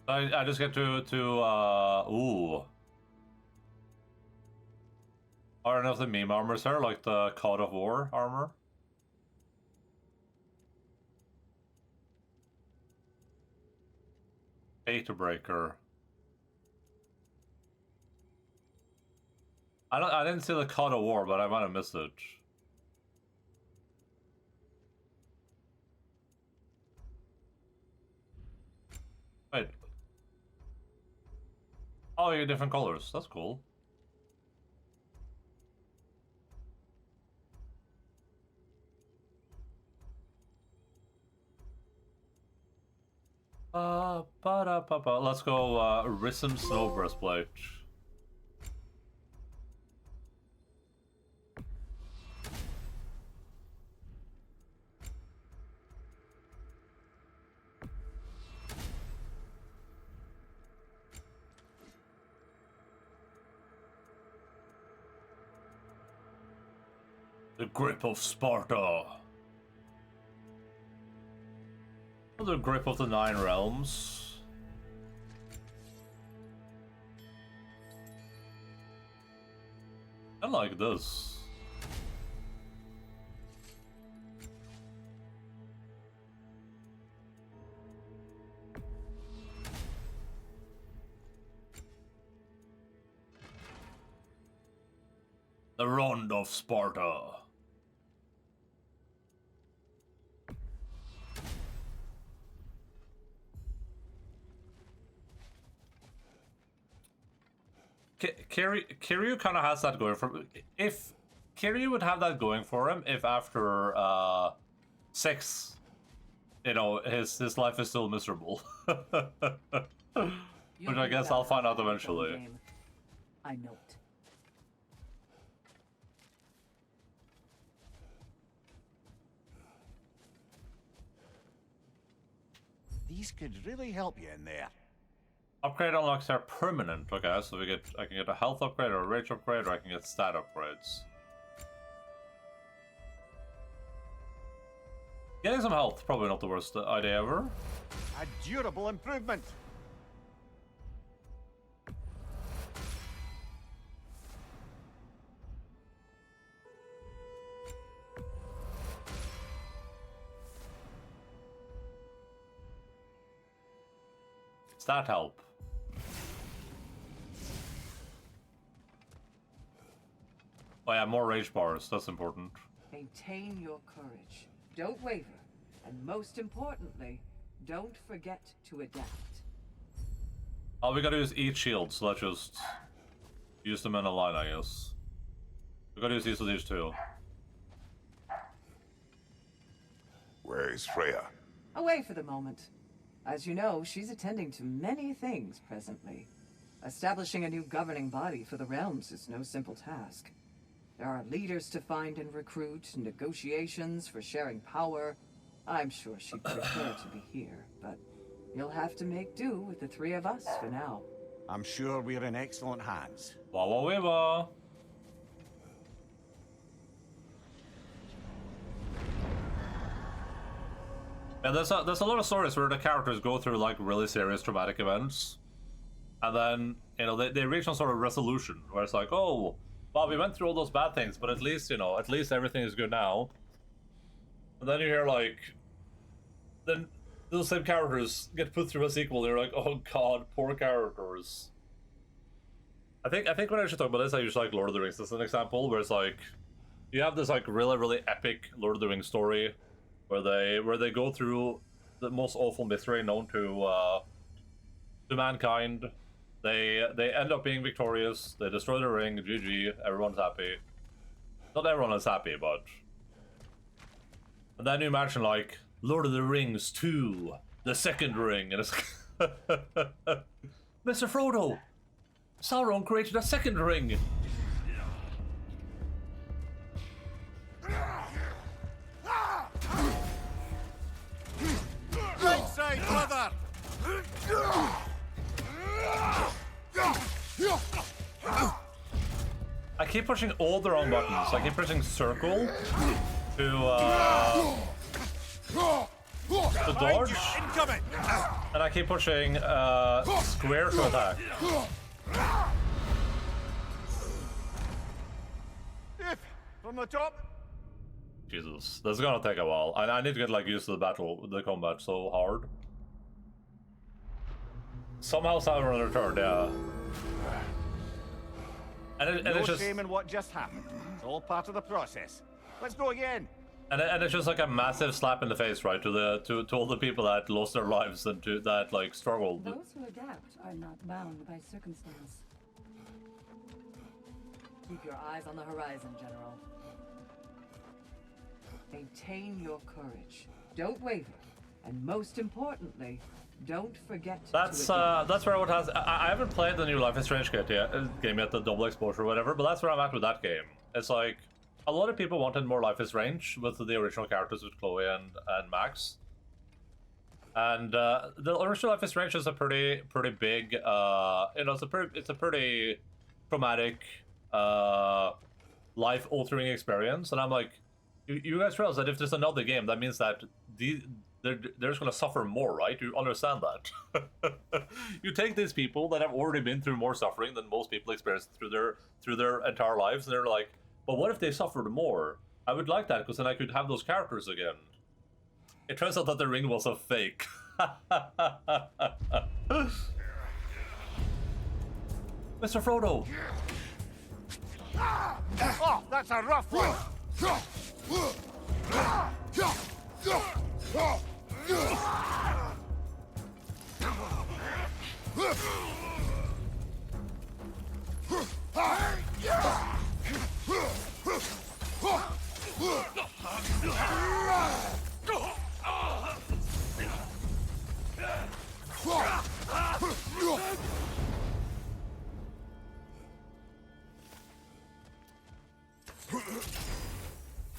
I just get to ooh. Are any of the meme armors here, like the God of War armor? Data breaker. I didn't see the God of War, but I might have missed it. Wait. Oh, you get different colors. That's cool. Let's go, Risen Snow Breastplate. The Grip of Sparta. The Grip of the Nine Realms. I like this. The Rond of Sparta. Kiryu kind of has that going for him. If Kiryu would have that going for him, if after 6, you know, his life is still miserable. Which I guess I'll find out eventually. I know it. These could really help you in there. Upgrade unlocks are permanent. Okay, so I can get a health upgrade or a rage upgrade, or I can get stat upgrades. Getting some health, probably not the worst idea ever. A durable improvement. Stat help. Oh yeah, more rage bars, that's important. Maintain your courage. Don't waver. And most importantly, don't forget to adapt. Oh, we gotta use each shield, so let's just use them in a line, I guess. We gotta use these two. Where is Freya? Away for the moment. As you know, she's attending to many things presently. Establishing a new governing body for the realms is no simple task. There are leaders to find and recruit, negotiations for sharing power. I'm sure she'd prefer to be here, but you'll have to make do with the 3 of us for now. I'm sure we're in excellent hands. Wah. And there's a lot of stories where the characters go through like really serious traumatic events, and then, you know, they reach some sort of resolution where it's like, oh, well, we went through all those bad things, but at least, you know, at least everything is good now. And then you hear like, then those same characters get put through a sequel, and you're like, oh god, poor characters. I think when I should talk about this, I use like Lord of the Rings as an example, where it's like, you have this like really epic Lord of the Rings story, where they go through the most awful mystery known to mankind. They end up being victorious. They destroy the ring. GG. Everyone's happy. Not everyone is happy, but. And then you imagine like Lord of the Rings 2, the second ring, and it's Mr. Frodo. Sauron created a second ring. keep pushing all the wrong buttons. I keep pressing circle to dodge, and I keep pushing square to attack. From the top. Jesus, that's gonna take a while. I need to get like used to the combat so hard. Somehow Sauron returned, yeah. And No it's just shame in what just happened. It's all part of the process. Let's go again. and it's just like a massive slap in the face, right, to all the people that lost their lives and that like struggled. Those who adapt are not bound by circumstance. Keep your eyes on the horizon, General. Maintain your courage. Don't waver. And most importantly, don't forget That's where I would have. I haven't played the new Life is Strange game yet, the double exposure or whatever, but that's where I'm at with that game. It's like a lot of people wanted more Life is Strange with the original characters with Chloe and Max. And the original Life is Strange is a pretty big it's a pretty traumatic life altering experience, and I'm like, you guys realize that if there's another game, that means that they're just going to suffer more, right? You understand that? You take these people that have already been through more suffering than most people experience through their entire lives, and they're like, but what if they suffered more? I would like that, because then I could have those characters again. It turns out that the ring was a fake. Mr. Frodo! Oh, that's a rough one.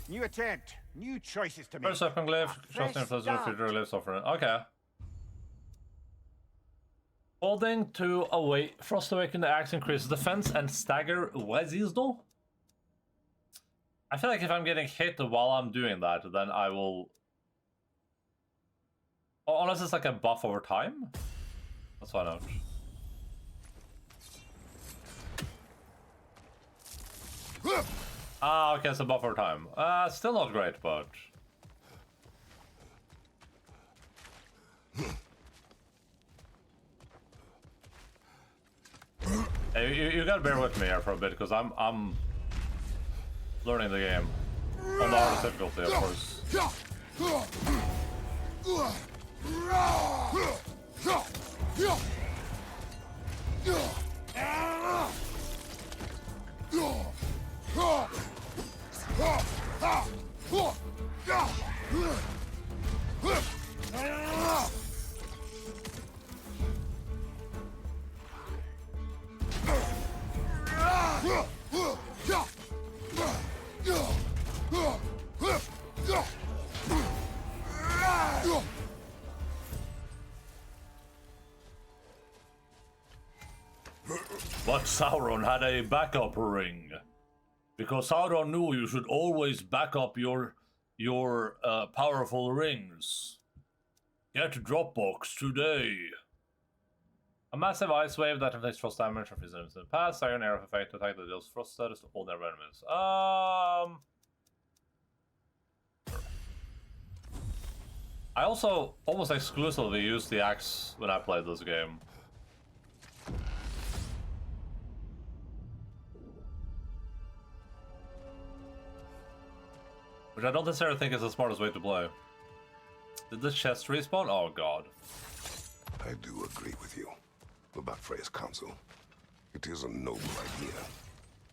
New attempt, new choices to make. First weapon glyph, Fresh just influence start. future glyphs offering. Okay. Holding to await Frost Awaken the axe increases defense and stagger resistance. I feel like if I'm getting hit while I'm doing that, then I will. Oh, unless it's like a buff over time. Let's find out. Ah, okay, it's a buff over time. Still not great, but. Hey, you gotta bear with me here for a bit, because I'm learning the game on the hardest difficulty, of course. But Sauron had a backup ring. Because Sauron knew you should always back up your powerful rings. Get Dropbox today. A massive ice wave that inflicts frost damage from enemies in the past. Iron arrow effect attack that deals frost status to all their enemies. I also almost exclusively used the axe when I played this game. Which I don't necessarily think is the smartest way to play. Did this chest respawn? Oh god. I do agree with you about Freya's counsel. It is a noble idea.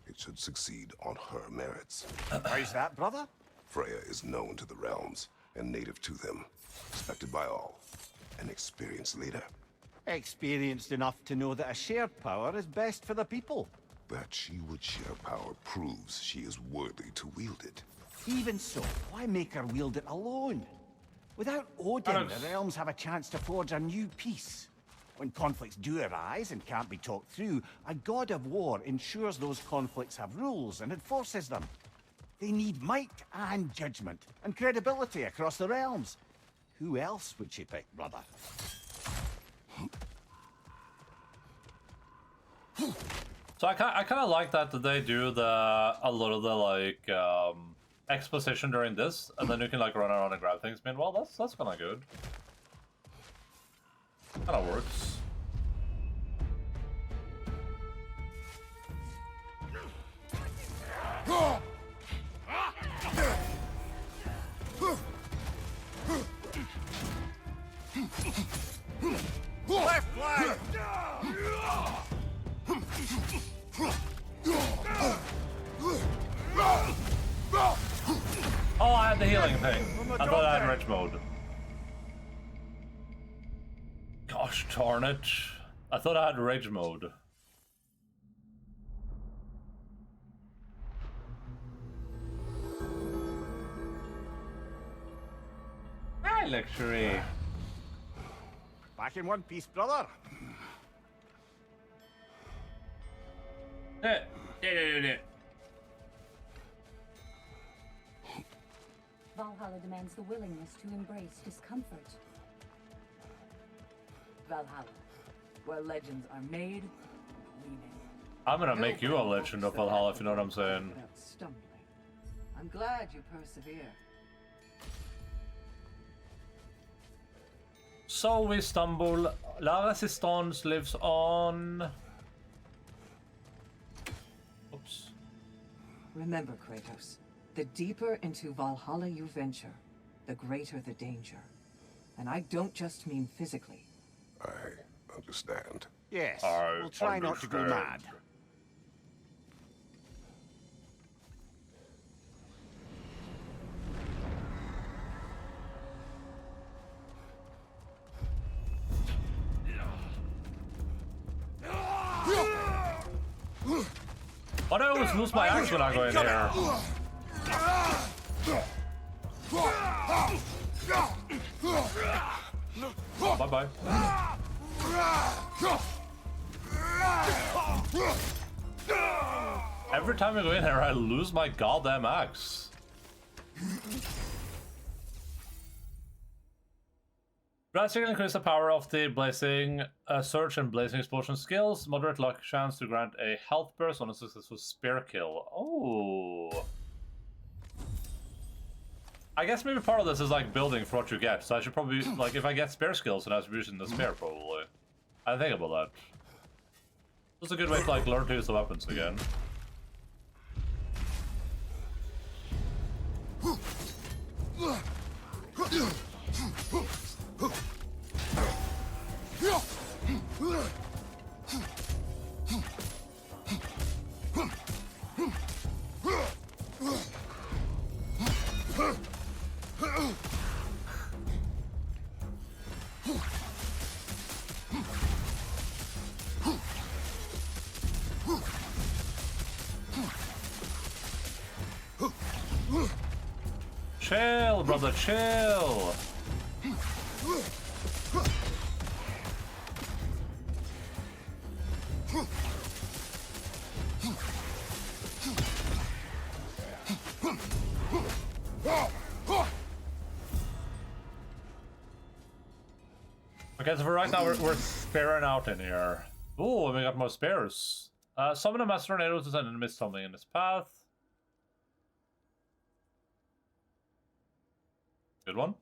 It should succeed on her merits. How's that, brother? Freya is known to the realms and native to them, respected by all, an experienced leader. Experienced enough to know that a shared power is best for the people. That she would share power proves she is worthy to wield it. Even so, why make her wield it alone? Without Odin, the realms have a chance to forge a new peace. When conflicts do arise and can't be talked through, a god of war ensures those conflicts have rules and enforces them. They need might and judgment and credibility across the realms. Who else would she pick, brother? So I kind of like that they do a lot of the like exposition during this, and then you can like run around and grab things. Meanwhile, that's kind of good. Kind of works. Left flank! Oh, I had the healing thing. I thought I had rage mode. Gosh darn it. I thought I had rage mode. Hi, luxury. Back in one piece, brother. Valhalla demands the willingness to embrace discomfort. Valhalla, where legends are made, we make. I'm gonna make you a legend of Valhalla, if you know what I'm saying. Without stumbling. I'm glad you persevere. So we stumble. La Resistance lives on. Oops. Remember, Kratos, the deeper into Valhalla you venture, the greater the danger. And I don't just mean physically. I understand. Yes, I we'll try not to go understand. mad. Why do I always lose my axe when I go in here? Bye-bye. Every time I go in here, I lose my goddamn axe. Drastically increase the power of the blazing surge and blazing explosion skills. Moderate luck chance to grant a health burst on a successful spear kill. Oh. I guess maybe part of this is like building for what you get. So I should probably like if I get spear skills, then I should be using the spear probably. I think about that. This is a good way to like learn to use the weapons again. Chill, brother, chill. Okay, so for right now we're sparing out in here. Ooh, we got more spares. Summon a master tornado to send enemies tumbling in his path. Good one.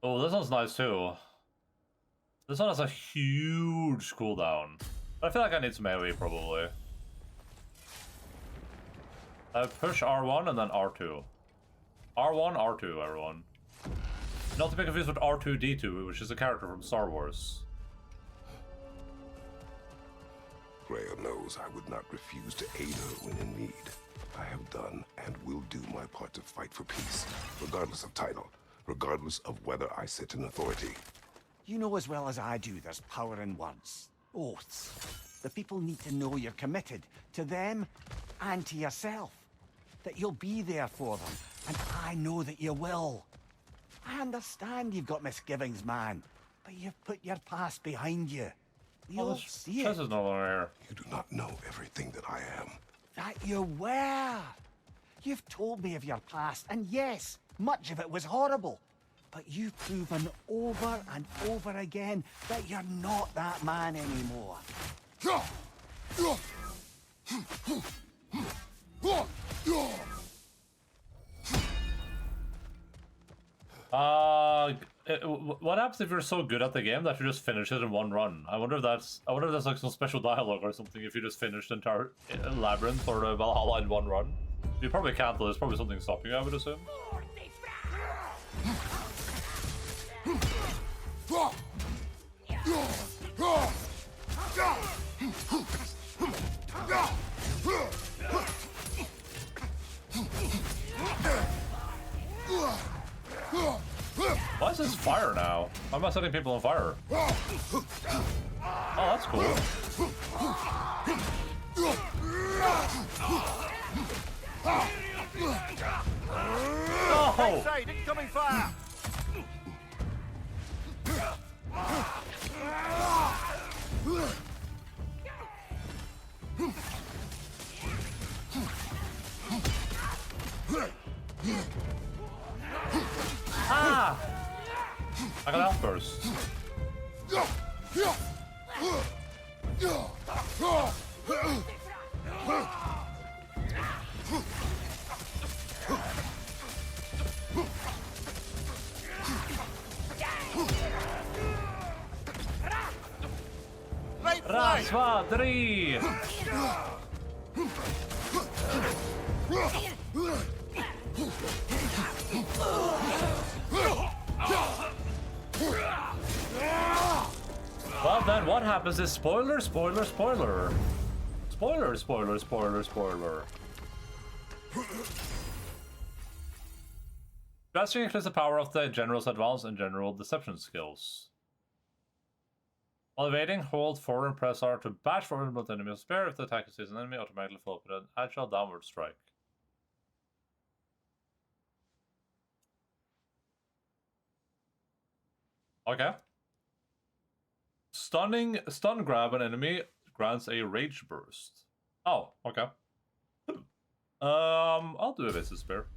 Oh, this one's nice too. This one has a huge cooldown. But I feel like I need some AoE probably. Push R1 and then R2. R1, R2, everyone. Not to be confused with R2-D2, which is a character from Star Wars. Rhea knows I would not refuse to aid her when in need. I have done and will do my part to fight for peace, regardless of title, regardless of whether I sit in authority. You know as well as I do there's power in words. Oaths. The people need to know you're committed to them and to yourself. That you'll be there for them. And I know that you will. I understand you've got misgivings, man, but you've put your past behind you. We all see it. This is no longer here. You do not know everything that I am. That you were. You've told me of your past, and yes, much of it was horrible. But you've proven over and over again that you're not that man anymore. What happens if you're so good at the game that you just finish it in one run? I wonder if that's like some special dialogue or something. If you just finish the entire labyrinth or the Valhalla in one run, you probably can't. Though. There's probably something stopping you, I would assume. Why is this fire now? Why am I setting people on fire? Oh, that's cool. Oh! Outside, incoming fire! Ah! I got outburst. Raz, dwa, three! Well then, what happens is spoiler, spoiler, spoiler. Spoiler, spoiler, spoiler, spoiler. Grasping includes the power of the general's advanced and general deception skills. While evading, hold forward and press R to bash forward with enemy with spear. If the attack is an enemy, automatically follow up with an agile downward strike. Okay. Stun grab an enemy grants a rage burst. Oh, okay. I'll do a basic spear.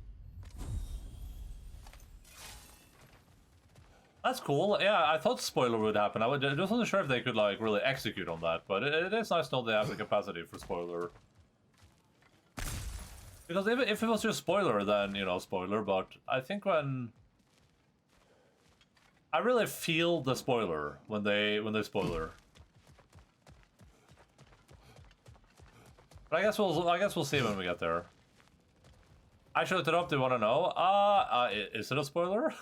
That's cool. Yeah, I thought spoiler would happen. I just wasn't sure if they could like really execute on that, but it is nice to know they have the capacity for spoiler. Because if it was just spoiler, then you know spoiler. But I think when I really feel the spoiler when they spoiler. But I guess we'll see when we get there. I showed it up. Do you want to know? Is it a spoiler?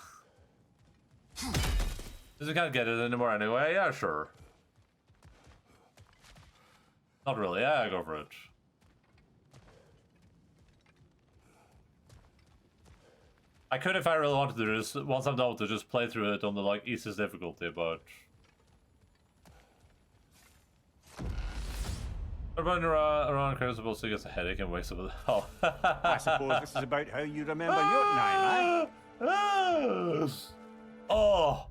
Because we can't get it anymore anyway. Yeah, sure. Not really. Yeah, go for it. I could if I really wanted to do this once I'm done to just play through it on the like easiest difficulty, but running around Crucible so he gets a headache and wakes up with oh. I suppose this is about how you remember your time, eh? Oh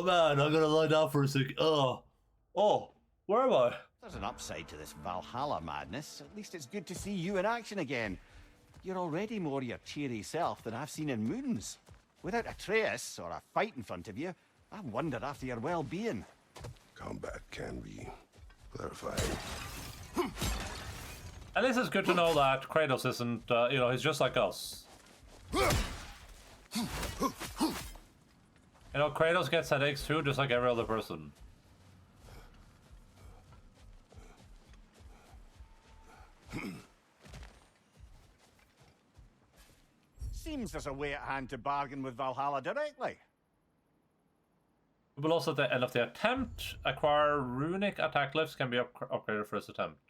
man, I'm gonna lie down for a sec. Where am I? There's an upside to this Valhalla madness. At least it's good to see you in action again. You're already more your cheery self than I've seen in moons. Without Atreus or a fight in front of you, I wonder after your well-being. Combat can be clarified. At least it's good to know that Kratos isn't, you know, he's just like us. You know, Kratos gets headaches too, just like every other person. Seems there's a way at hand to bargain with Valhalla directly. We will also at the end of the attempt acquire runic attack lifts can be upgraded for this attempt.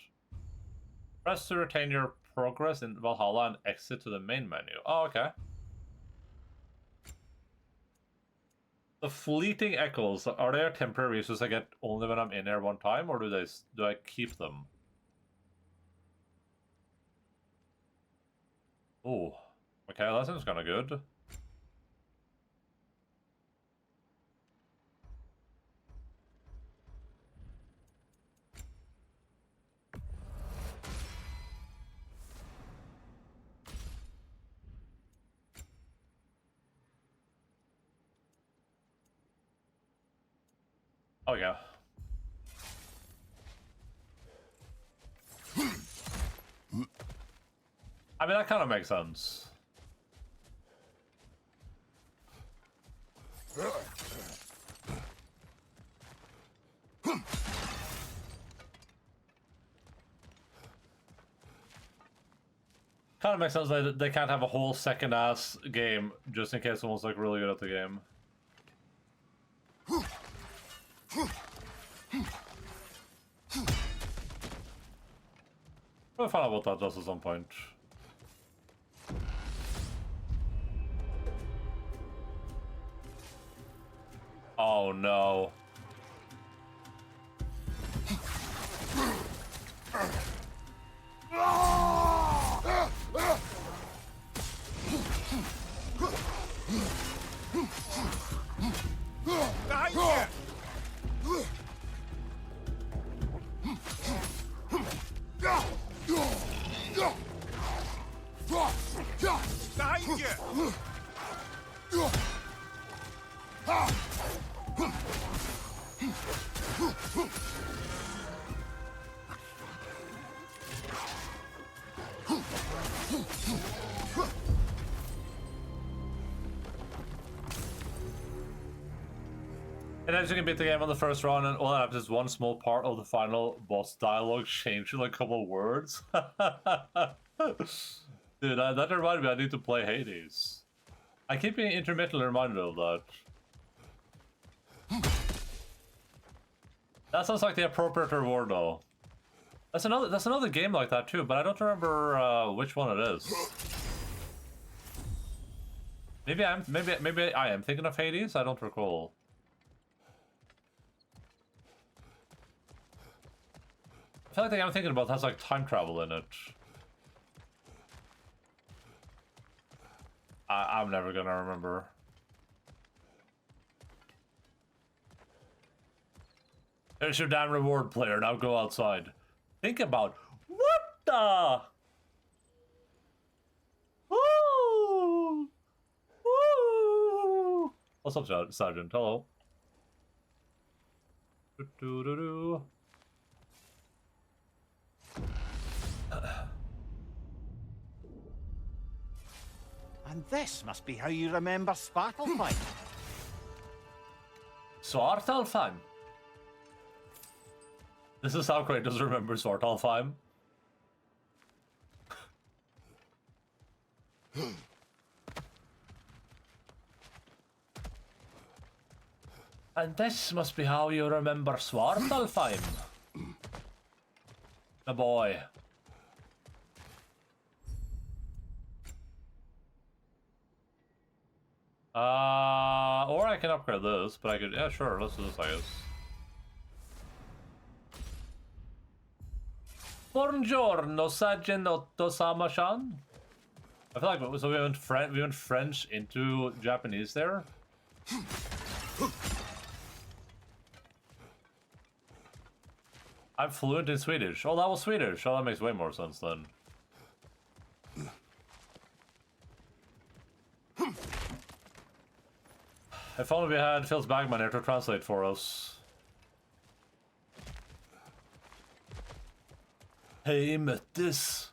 Press to retain your progress in Valhalla and exit to the main menu. Oh, okay. The fleeting echoes, are they temporary resources I get only when I'm in there one time, or do I keep them? Oh, okay, that seems kind of good. Oh yeah. I mean, that kind of makes sense. Kind of makes sense that they can't have a whole second-ass game just in case someone's like really good at the game. We'll find out what that does at some point. Oh no. Behind you! And as you can beat the game on the first run, and all that happens is one small part of the final boss dialogue changed in like a couple of words. Dude, that reminded me I need to play Hades. I keep being intermittently reminded of that. That sounds like the appropriate reward, though. That's another game like that too, but I don't remember which one it is. Maybe I am thinking of Hades. I don't recall. I feel like the game I'm thinking about has like time travel in it. I'm never gonna remember. There's your damn reward, player. Now go outside. Think about what the. Woo! Woo! What's up, Sergeant? Hello. Do-do-do-do. And this must be how you remember Svartalfheim. Svartalfheim. This is how Kratos remembers Svartalfheim. And this must be how you remember Svartalfheim. The boy. Or I can upgrade this, but I could, yeah, sure, let's do this, I guess. Buongiorno, Sergeant Otto-sama-chan. I feel like, so we went French into Japanese there? I'm fluent in Swedish. Oh, that was Swedish. Oh, that makes way more sense then. If only we had Phil's Bagman here to translate for us. Hey, Möttis.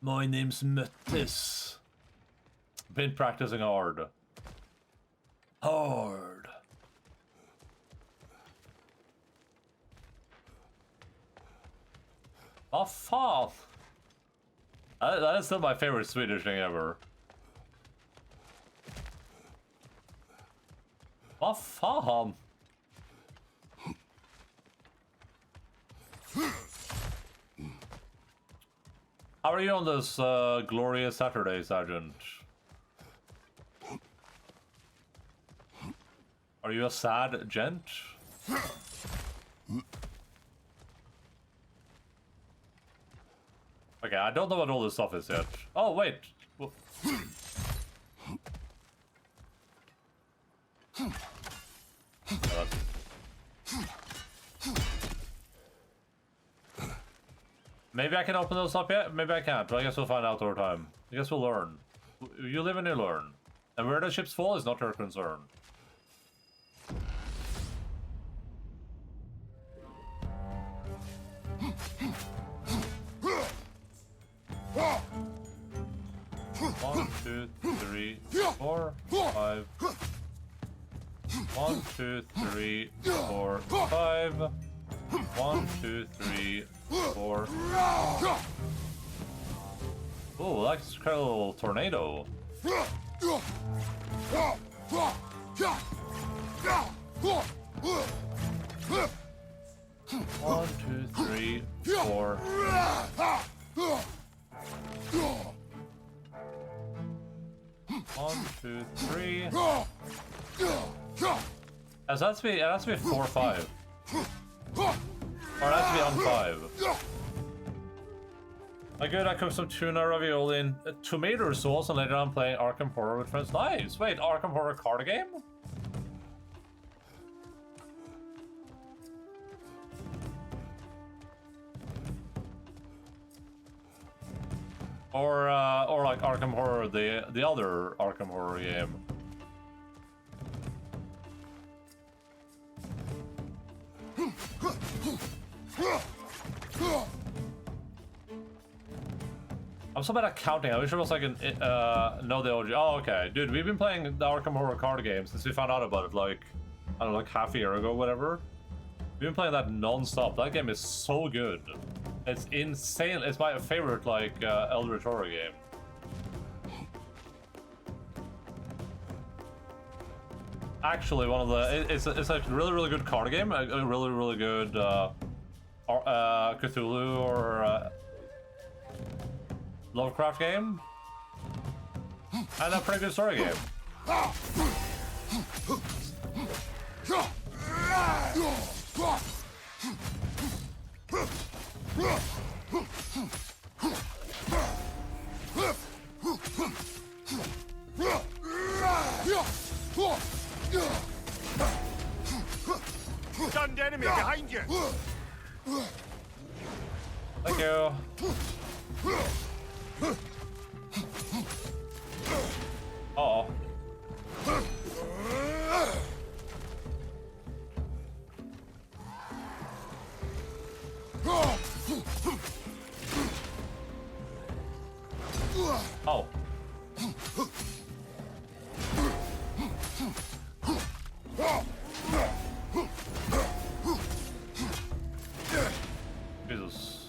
My name's Möttis. Been practicing hard. Hard. Oh, fuck. That is still my favorite Swedish thing ever. Vad fan? How are you on this glorious Saturday, Sergeant? Are you a sad gent? Okay, I don't know what all this stuff is yet. Oh, wait. Well, maybe I can open those up yet? Maybe I can't, but I guess we'll find out over time. I guess we'll learn. You live and you learn. And where the ships fall is not your concern. 2, 3, 4, 5. 1, 2, 3, 4, 5. 1, 2, 3, 4. Oh, that's a little tornado. 1, 2, 3, 4. One, two, three. It has to be 4, 5. Or it has to be on 5. I good, I cooked some tuna ravioli and tomato sauce, and later on playing Arkham Horror with friends. Nice! Wait, Arkham Horror card game? Or like Arkham Horror, the other Arkham Horror game. I'm so bad at counting. I wish I was like know the OG. Oh, okay, dude, we've been playing the Arkham Horror card game since we found out about it. Like, I don't know, like half a year ago, whatever. We've been playing that non-stop. That game is so good. It's insane. It's my favorite, like, Eldritch horror game. Actually, one of the... It's a really, really good card game. A really, really good Cthulhu or Lovecraft game. And a pretty good story game. Stunned enemy behind you. Thank you. Uh-oh. Oh. Jesus.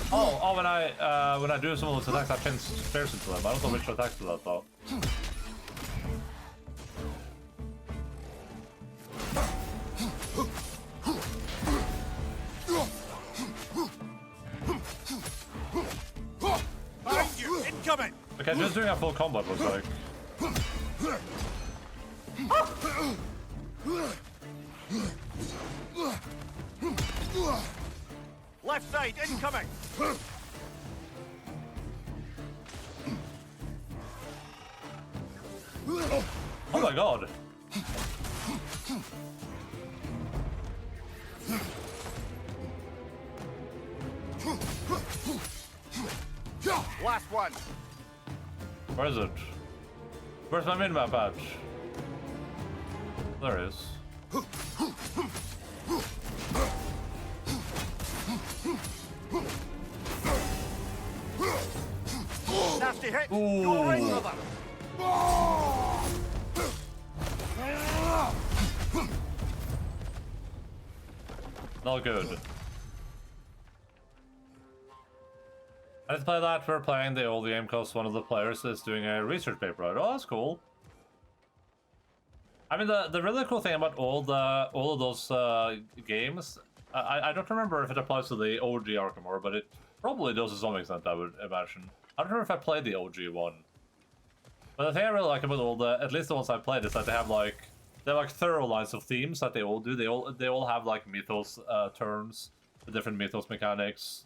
Oh, when I do some of those attacks, I pin spares into them. I don't know which attacks do that though. Behind you, incoming. Okay, just doing a full combo looks like. Left side, incoming. Oh my god. Last one. Where is it? Where's my min-map patch? There it is. Nasty hit. Ooh. Go right, brother. Not good. Let's play that. We're playing the old game because one of the players is doing a research paper out. Oh, that's cool. I mean, the really cool thing about all of those games, I don't remember if it applies to the OG Arkham Horror, but it probably does to some extent, I would imagine. I don't remember if I played the OG one. But the thing I really like about all at least the ones I played, is that they have like thorough lines of themes that they all do. They all have like mythos terms, the different mythos mechanics.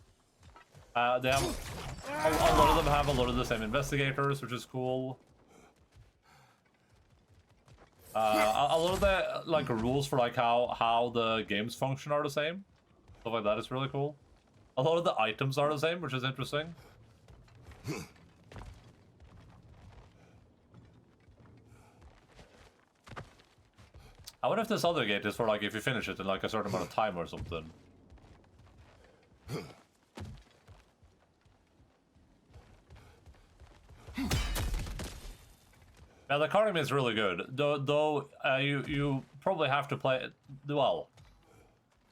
They have a lot of them have a lot of the same investigators, which is cool. A lot of the like rules for like how the games function are the same. Stuff like that is really cool. A lot of the items are the same, which is interesting. I wonder if this other gate is for like if you finish it in like a certain amount of time or something. Now the card game is really good, though you probably have to play it well.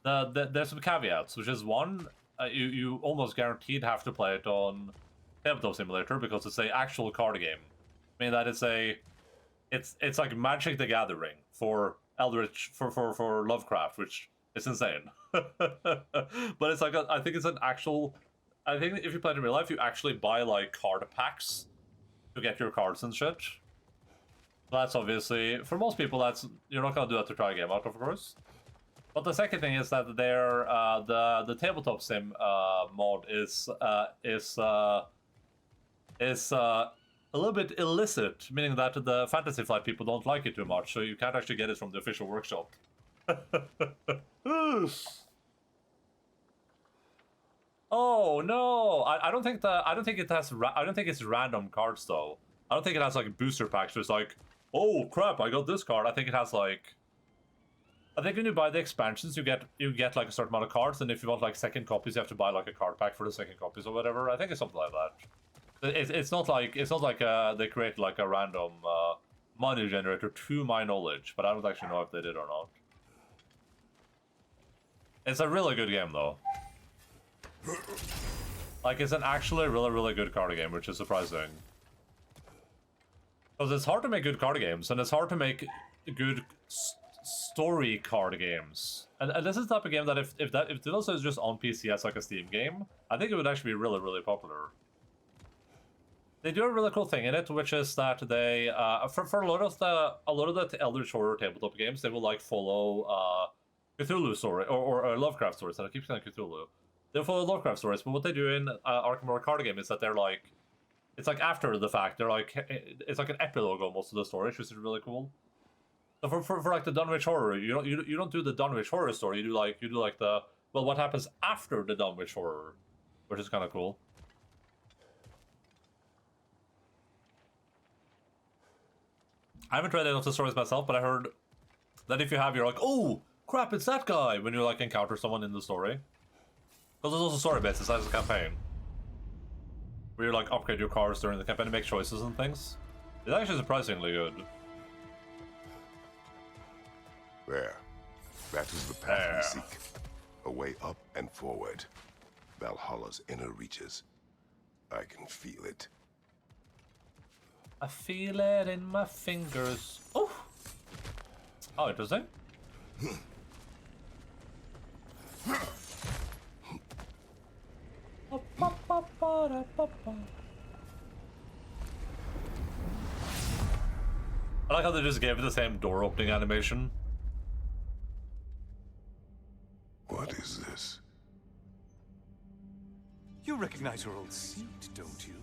There's some caveats, which is one, you almost guaranteed have to play it on Tabletop Simulator because it's a actual card game. I mean that it's like Magic the Gathering for Eldritch for Lovecraft, which is insane. But it's like I think it's an actual. I think if you play it in real life, you actually buy like card packs to get your cards and shit. That's obviously for most people. That's you're not gonna do that to try a game out, of course. But the second thing is that their the tabletop sim mod is a little bit illicit, meaning that the Fantasy Flight people don't like it too much, so you can't actually get it from the official workshop. Oh no! I don't think it's random cards though. I don't think it has like booster packs. So it's like, oh crap! I got this card. I think it has like. I think when you buy the expansions, you get like a certain amount of cards, and if you want like second copies, you have to buy like a card pack for the second copies or whatever. I think it's something like that. It's not like they create like a random money generator to my knowledge, but I don't actually know if they did or not. It's a really good game though. Like it's an actually really good card game, which is surprising. Because it's hard to make good card games, and it's hard to make good story card games. And this is the type of game that if it also is just on PC as like a Steam game, I think it would actually be really popular. They do a really cool thing in it, which is that they for a lot of the Eldritch Horror tabletop games, they will like follow Cthulhu story or Lovecraft stories. And I keep saying Cthulhu. They follow Lovecraft stories, but what they do in Arkham Horror card game is that they're like, it's like after the fact. They're like, it's like an epilogue almost to the story, which is really cool. So for like the Dunwich Horror, you don't do the Dunwich Horror story. You do like the what happens after the Dunwich Horror, which is kind of cool. I haven't read any of the stories myself, but I heard that if you have, you're like, oh crap, it's that guy when you like encounter someone in the story. Because there's also story bits inside the campaign, where you like upgrade your cars during the campaign and make choices and things. It's actually surprisingly good. There. That is the path we seek. A way up and forward. Valhalla's inner reaches. I can feel it. I feel it in my fingers. Oh! Oh, interesting. I like how they just gave it the same door opening animation. What is this? You recognize your old seat, don't you?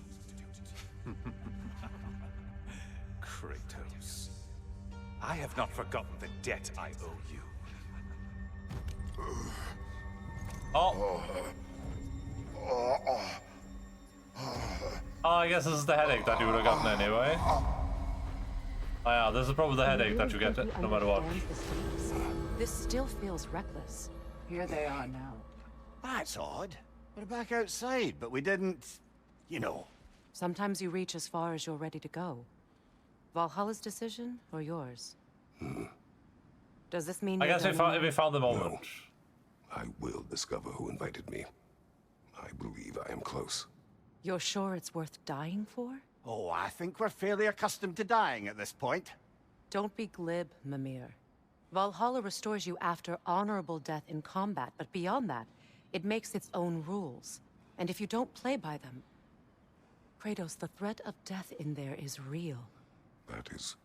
Kratos. I have not forgotten the debt I owe you. Oh. Oh, I guess this is the headache that you would have gotten anyway. Oh yeah, this is probably the headache that you get no matter what. This still feels reckless. Here they are now. That's odd. We're back outside, but we didn't, you know. Sometimes you reach as far as you're ready to go. Valhalla's decision or yours? Does this mean I guess we found the moment. No. I will discover who invited me. I believe I am close. You're sure it's worth dying for? Oh, I think we're fairly accustomed to dying at this point. Don't be glib, Mimir. Valhalla restores you after honorable death in combat, but beyond that, it makes its own rules. And if you don't play by them... Kratos, the threat of death in there is real. That is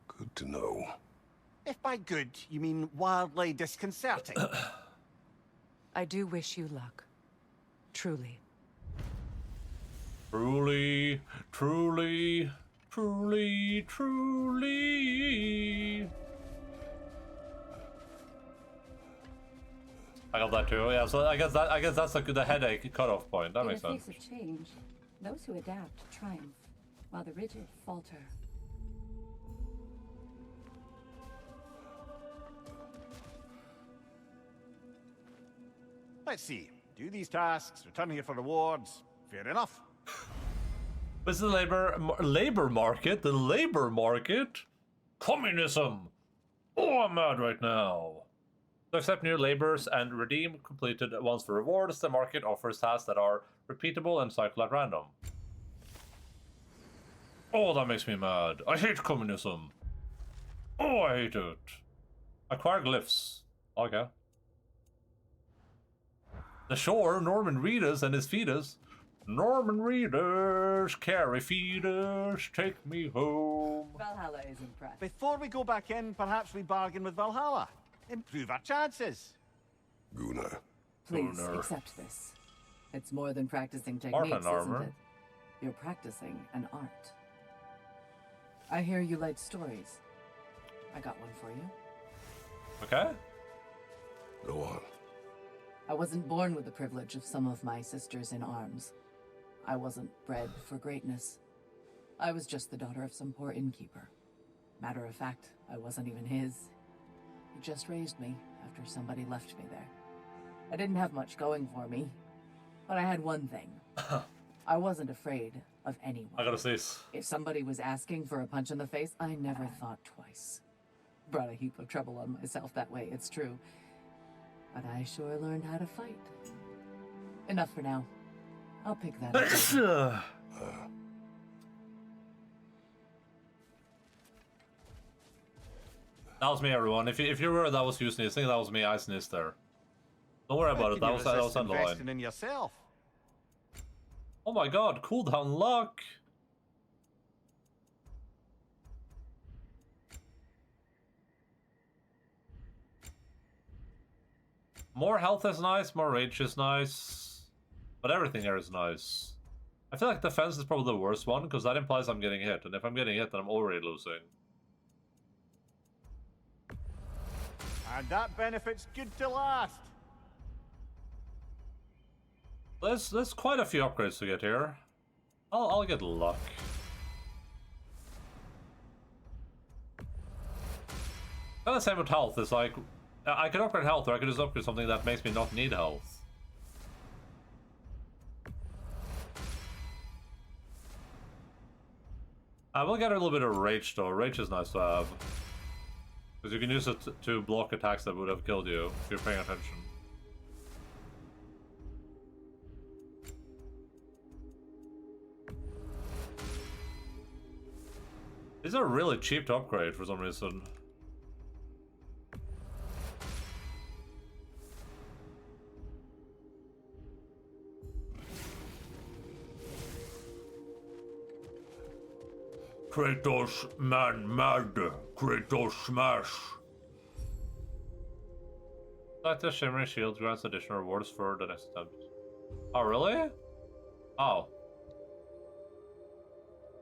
good to know. If by good, you mean wildly disconcerting. I do wish you luck. Truly. Truly, truly, truly, truly. I got that too. Yeah, so I guess that's the headache cutoff point. That makes sense. In the face of change, those who adapt triumph, while the rigid falter. Let's see. Do these tasks, return here for rewards. Fair enough. This is the labor market. The labor market? Communism! Oh, I'm mad right now. To accept new labors and redeem completed ones for rewards, the market offers tasks that are repeatable and cycle at random. Oh, that makes me mad. I hate communism. Oh, I hate it. Acquire glyphs. Okay. The shore, Norman Reedus and his feeders. Norman Reedus, carry feeders, take me home. Valhalla is impressed. Before we go back in, perhaps we bargain with Valhalla. Improve our chances. Gunnar. Please accept this. It's more than practicing techniques, isn't armor. it? You're practicing an art. I hear you like stories. I got one for you. Okay. Go on. I wasn't born with the privilege of some of my sisters in arms. I wasn't bred for greatness. I was just the daughter of some poor innkeeper. Matter of fact, I wasn't even his. He just raised me after somebody left me there. I didn't have much going for me, but I had one thing. I wasn't afraid of anyone. I gotta say this. If somebody was asking for a punch in the face, I never thought twice. Brought a heap of trouble on myself that way, it's true. But I sure learned how to fight. Enough for now. I'll pick that up later. That was me, everyone. If you were that was you sneezing, that was me. I sneezed there. Don't worry about it. That was Endaline. Investing in yourself. Oh my god, cooldown luck! More health is nice, more rage is nice. But everything here is nice. I feel like defense is probably the worst one, because that implies I'm getting hit. And if I'm getting hit, then I'm already losing. And that benefit's good to last. There's quite a few upgrades to get here. I'll get luck. Kind of same with health. It's like I could upgrade health, or I could just upgrade something that makes me not need health. I will get a little bit of rage though. Rage is nice to have. Because you can use it to block attacks that would have killed you if you're paying attention. These are really cheap to upgrade for some reason. Kratos man mad. Kratos smash. Like the shimmering shield grants additional rewards for the next attempt. Oh really? Oh.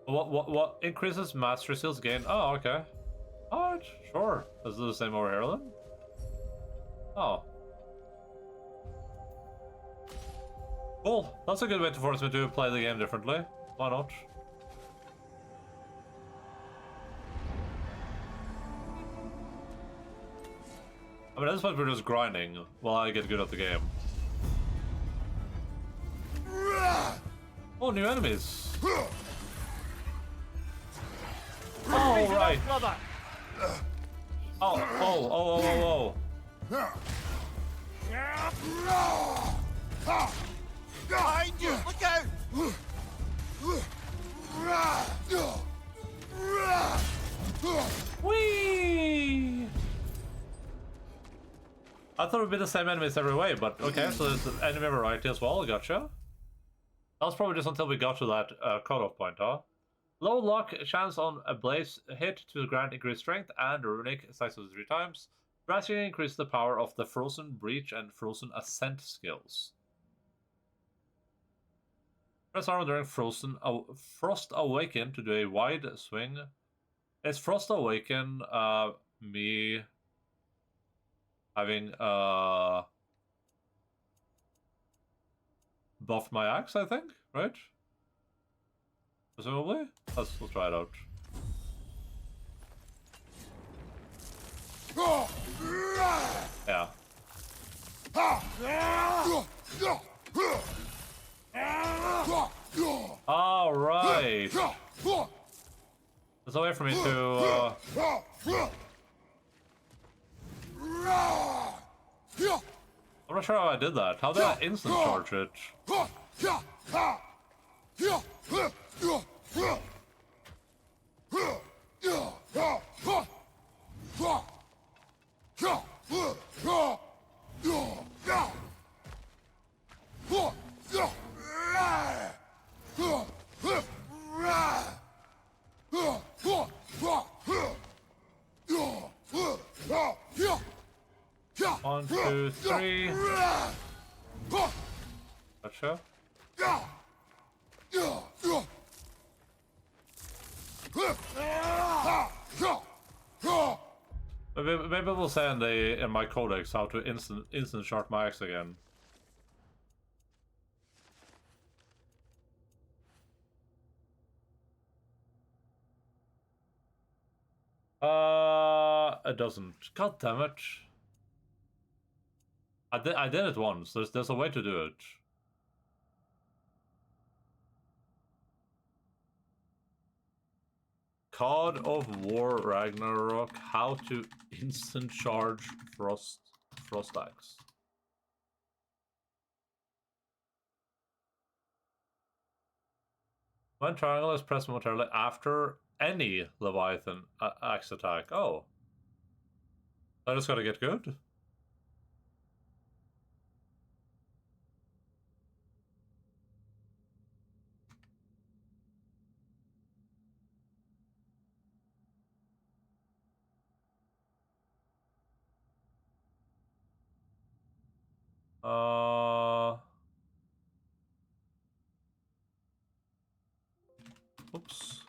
What increases mastery skills gain? Oh, okay. Alright, sure. Is it the same over here then? Oh. Cool. That's a good way to force me to play the game differently. Why not? I mean, at this point we're just grinding while I get good at the game. Oh, new enemies. Oh, right. Oh. Behind you! Look out! Whee! I thought it would be the same enemies every way, but okay, so there's an enemy variety as well, gotcha. That was probably just until we got to that cutoff point, huh? Low luck, chance on a blaze hit to grant increased strength, and runic cycles 3 times. Drastically increase the power of the Frozen Breach and Frozen Ascent skills. Press armor during Frost Awaken to do a wide swing. Is Frost Awaken me having buffed my axe, I think, right? Presumably? Let's try it out. Yeah. All right. There's a way for me to. I'm not sure how I did that. How did I instant charge it? One, two, three. Gotcha. Maybe we'll say in my codex how to instant sharp my axe again. It doesn't. God damn it. I did it once. There's a way to do it. God of War Ragnarok. How to instant charge frost axe. When triangle is pressed momentarily after any Leviathan axe attack. Oh. I just gotta get good. Oops.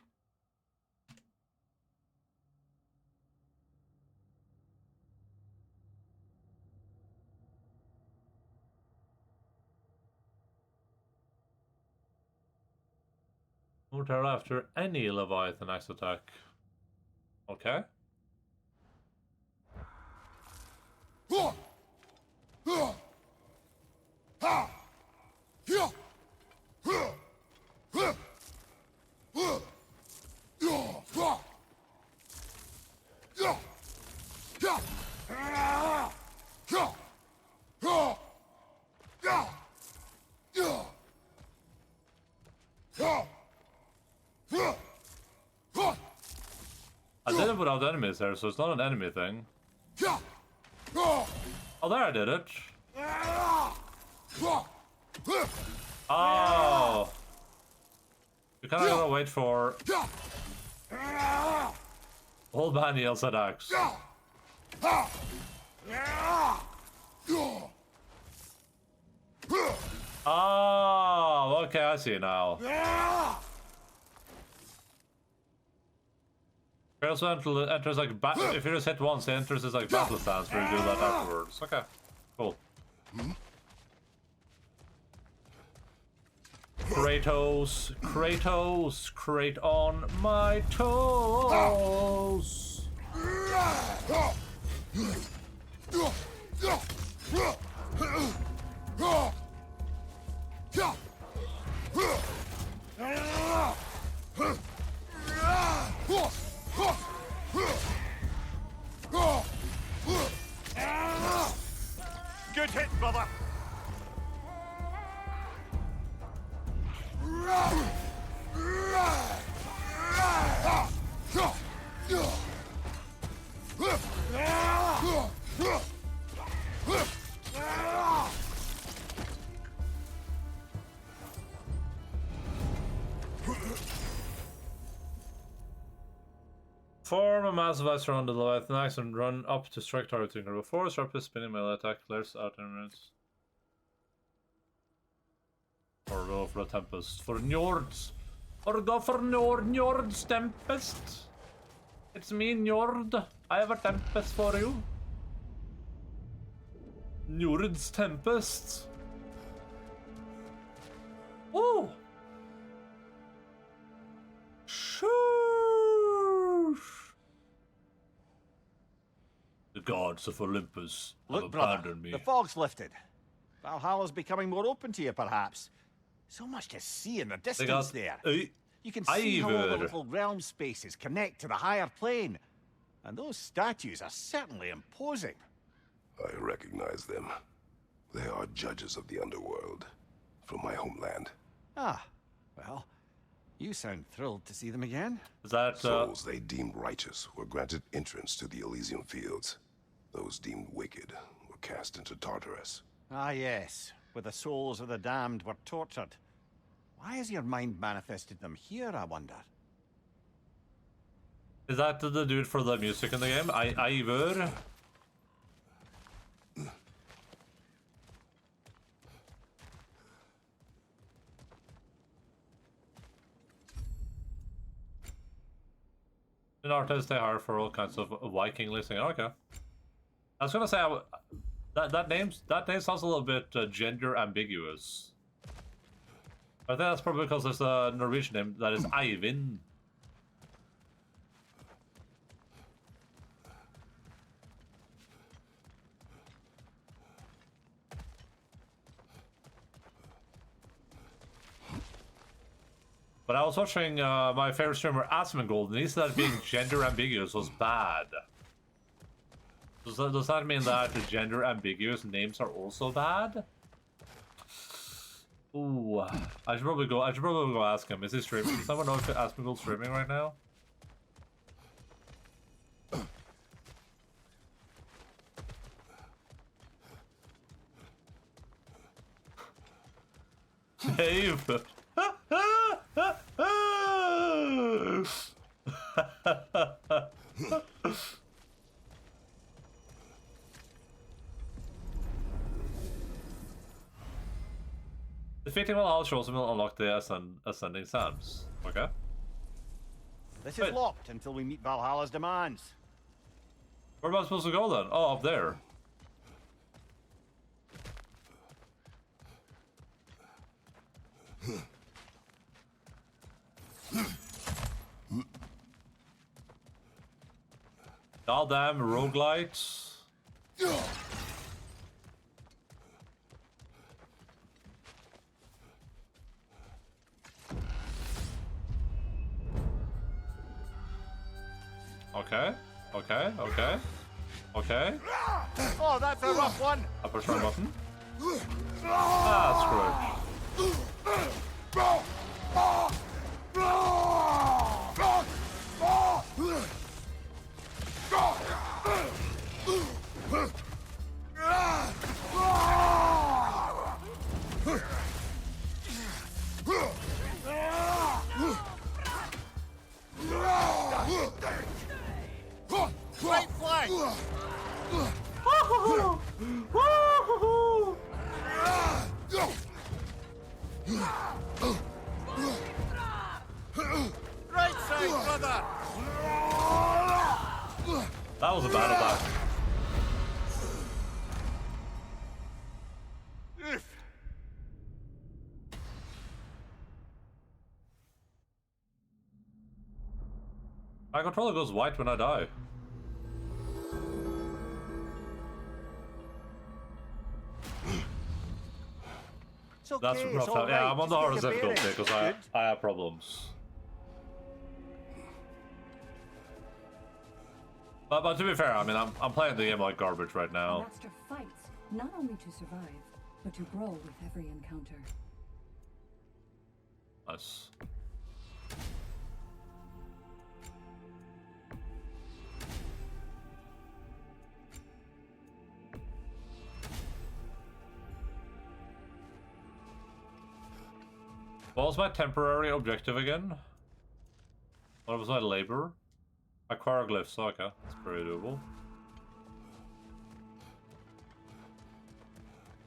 Mortar after any Leviathan axe attack. Okay. I did it without enemies there, so it's not an enemy thing. Oh, there I did it. Oh. You kinda gotta wait for... Old man yells at axe. Oh, okay, I see now. It also enters like if you just hit once, it enters as like battle stance where you do that afterwards. Okay, cool. Kratos, crate on my toes. Good hit, brother. Form a massive ice around the Leviathan axe and run up to strike target incredible force. Sharply spinning melee attack clears out enemies. Or go for a Tempest. For Njords! Or go for Njord's Tempest! It's me, Njord. I have a Tempest for you. Njord's Tempest. Oh! Shush! The god gods of Olympus have Look, brother, abandoned me. the fog's lifted. Valhalla's becoming more open to you, perhaps. So much to see in the distance there. You can see how all the little realm spaces connect to the higher plane. And those statues are certainly imposing. I recognize them. They are judges of the underworld, from my homeland. Ah, well, you sound thrilled to see them again. Is that, Souls they deemed righteous were granted entrance to the Elysium Fields. Those deemed wicked were cast into Tartarus. Ah, yes, where the souls of the damned were tortured. Why has your mind manifested them here, I wonder? Is that the dude for the music in the game? Ivor? An artist they hire for all kinds of Viking listing. Okay. I was gonna say that name sounds a little bit gender ambiguous. I think that's probably because there's a Norwegian name that is Eivind. But I was watching my favorite streamer Asmongold, and he said that being gender ambiguous was bad. Does that mean that the gender ambiguous names are also bad? Ooh, I should probably go ask him. Is he streaming? Does someone know if Asmongold's streaming right now? Dave. Defeating Valhalla shows will unlock the ascending sands. Okay. This is locked until we meet Valhalla's demands. Where am I supposed to go then? Oh, up there. Goddamn roguelites. Okay. Oh, that's a rough one. I push my button. Ah, screw Right flank. Right side, brother. That was a battle back. My controller goes white when I die. Okay, That's rough. all Yeah, right. I'm on the Just hardest get your difficulty bearings. because I have problems. But to be fair, I mean, I'm playing the game like garbage right The now. master fights, not only to survive, but to grow with every encounter. Nice. What was my temporary objective again? What was my labor? Acquire glyphs, okay. That's pretty doable.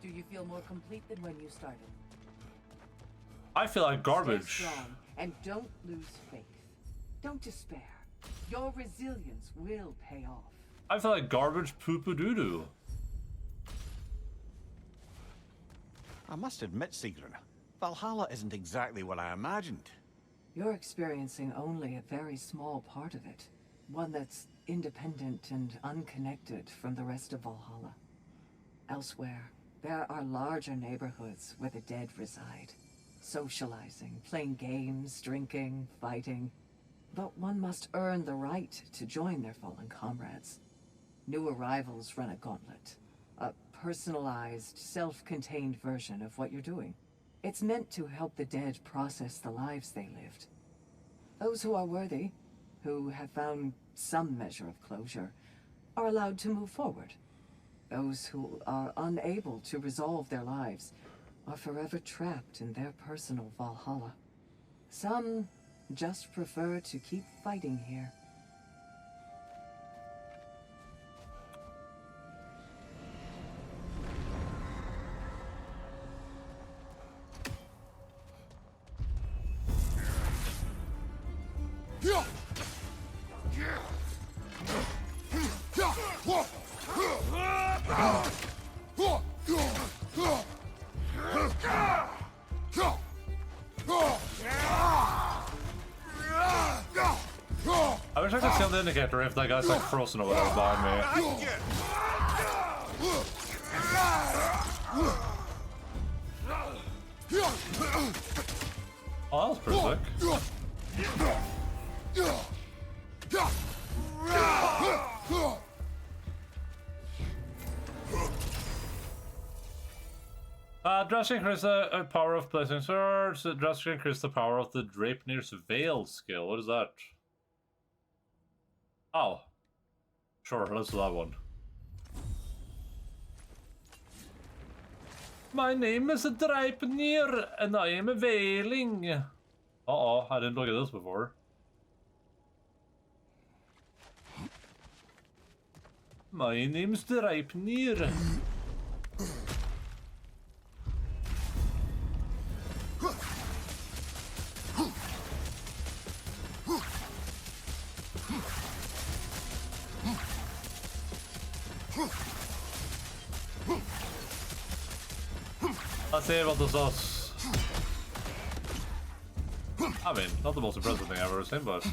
Do you feel more complete than when you started? I feel like garbage. Stay strong and don't lose faith. Don't despair. Your resilience will pay off. I feel like garbage poo-poo-doo-doo. I must admit, Sigrun, Valhalla isn't exactly what I imagined. You're experiencing only a very small part of it. One that's independent and unconnected from the rest of Valhalla. Elsewhere, there are larger neighborhoods where the dead reside, socializing, playing games, drinking, fighting. But one must earn the right to join their fallen comrades. New arrivals run a gauntlet, a personalized, self-contained version of what you're doing. It's meant to help the dead process the lives they lived. Those who are worthy, who have found some measure of closure, are allowed to move forward. Those who are unable to resolve their lives are forever trapped in their personal Valhalla. Some just prefer to keep fighting here. I wish I could see on the indicator if that guy's like frozen or whatever behind me. Oh, that was pretty sick. Drastically increase the power of placing swords. Drastically increase the power of the Drapenir's Veil skill. What is that? Oh. Sure, let's do that one. My name is Drapenir, and I am a veiling. Uh-oh, I didn't look at this before. My name's Drapenir. Let's see what this does. I mean, not the most impressive thing I've ever seen, but...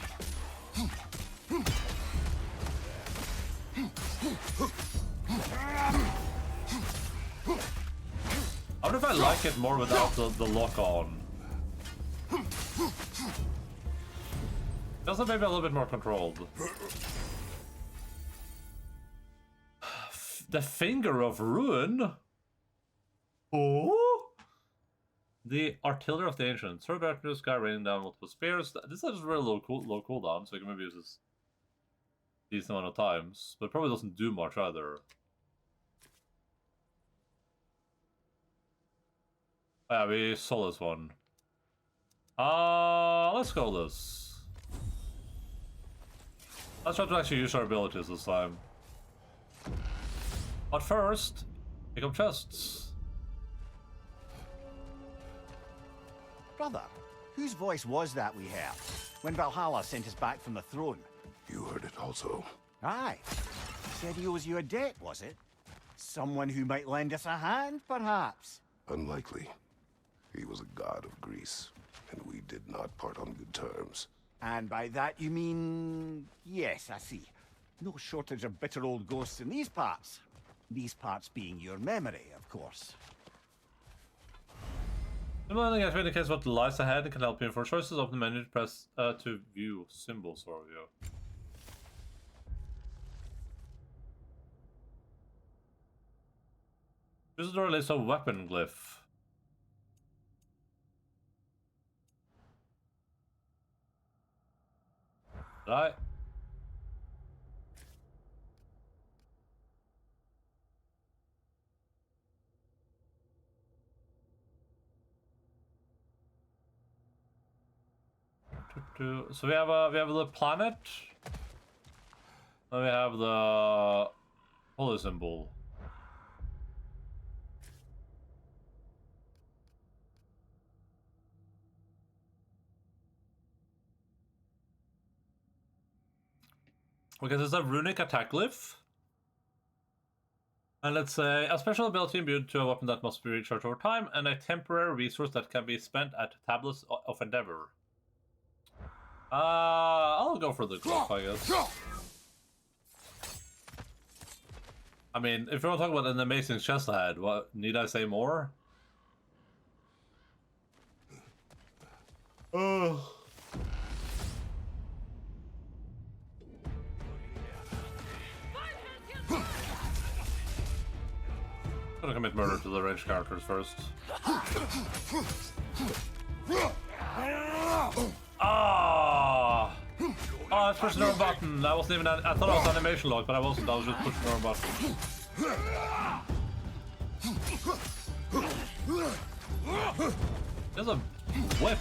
I wonder if I like it more without the lock on. Also maybe a little bit more controlled. The Finger of Ruin? Oh? The Artillery of the Ancients. Third Artillery guy raining down multiple spears. This has very low cooldown, so you can maybe use this decent amount of times. But it probably doesn't do much either. Oh, yeah, we saw this one. Let's go this. Let's try to actually use our abilities this time. But first, pick up chests. Brother, whose voice was that we heard when Valhalla sent us back from the throne? You heard it also. Aye. Said he owes you a debt, was it? Someone who might lend us a hand, perhaps? Unlikely. He was a god of Greece, and we did not part on good terms. And by that you mean... Yes, I see. No shortage of bitter old ghosts in these parts. These parts being your memory, of course. Similarly, as indicates what lies ahead and can help you. For choices, open the menu to press to view symbols or view. This is the release of weapon glyph. Right. So we have the planet. Then we have the holy symbol. Okay, there's a runic attack glyph. And let's say a special ability imbued to a weapon that must be recharged over time, and a temporary resource that can be spent at Tablets of Endeavor. I'll go for the glyph, I guess. I mean, if you want to talk about an amazing chest ahead, what need I say more? Oh. Gonna commit murder to the ranged characters first. Ah! Oh, I was pushing the wrong button. I wasn't even. I thought I was animation lock, but I wasn't. I was just pushing the wrong button. There's a whip.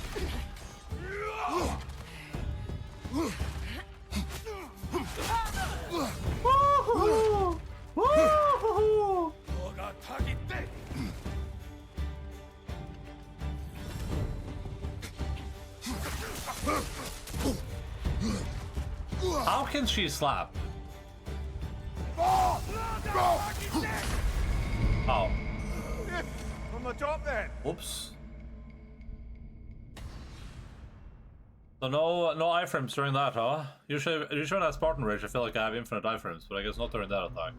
Woohoo! Woohoo! How can she slap? Oh. From the top then. Oops. So no iframes during that, huh? Usually when I have Spartan Rage, I feel like I have infinite iframes, but I guess not during that attack.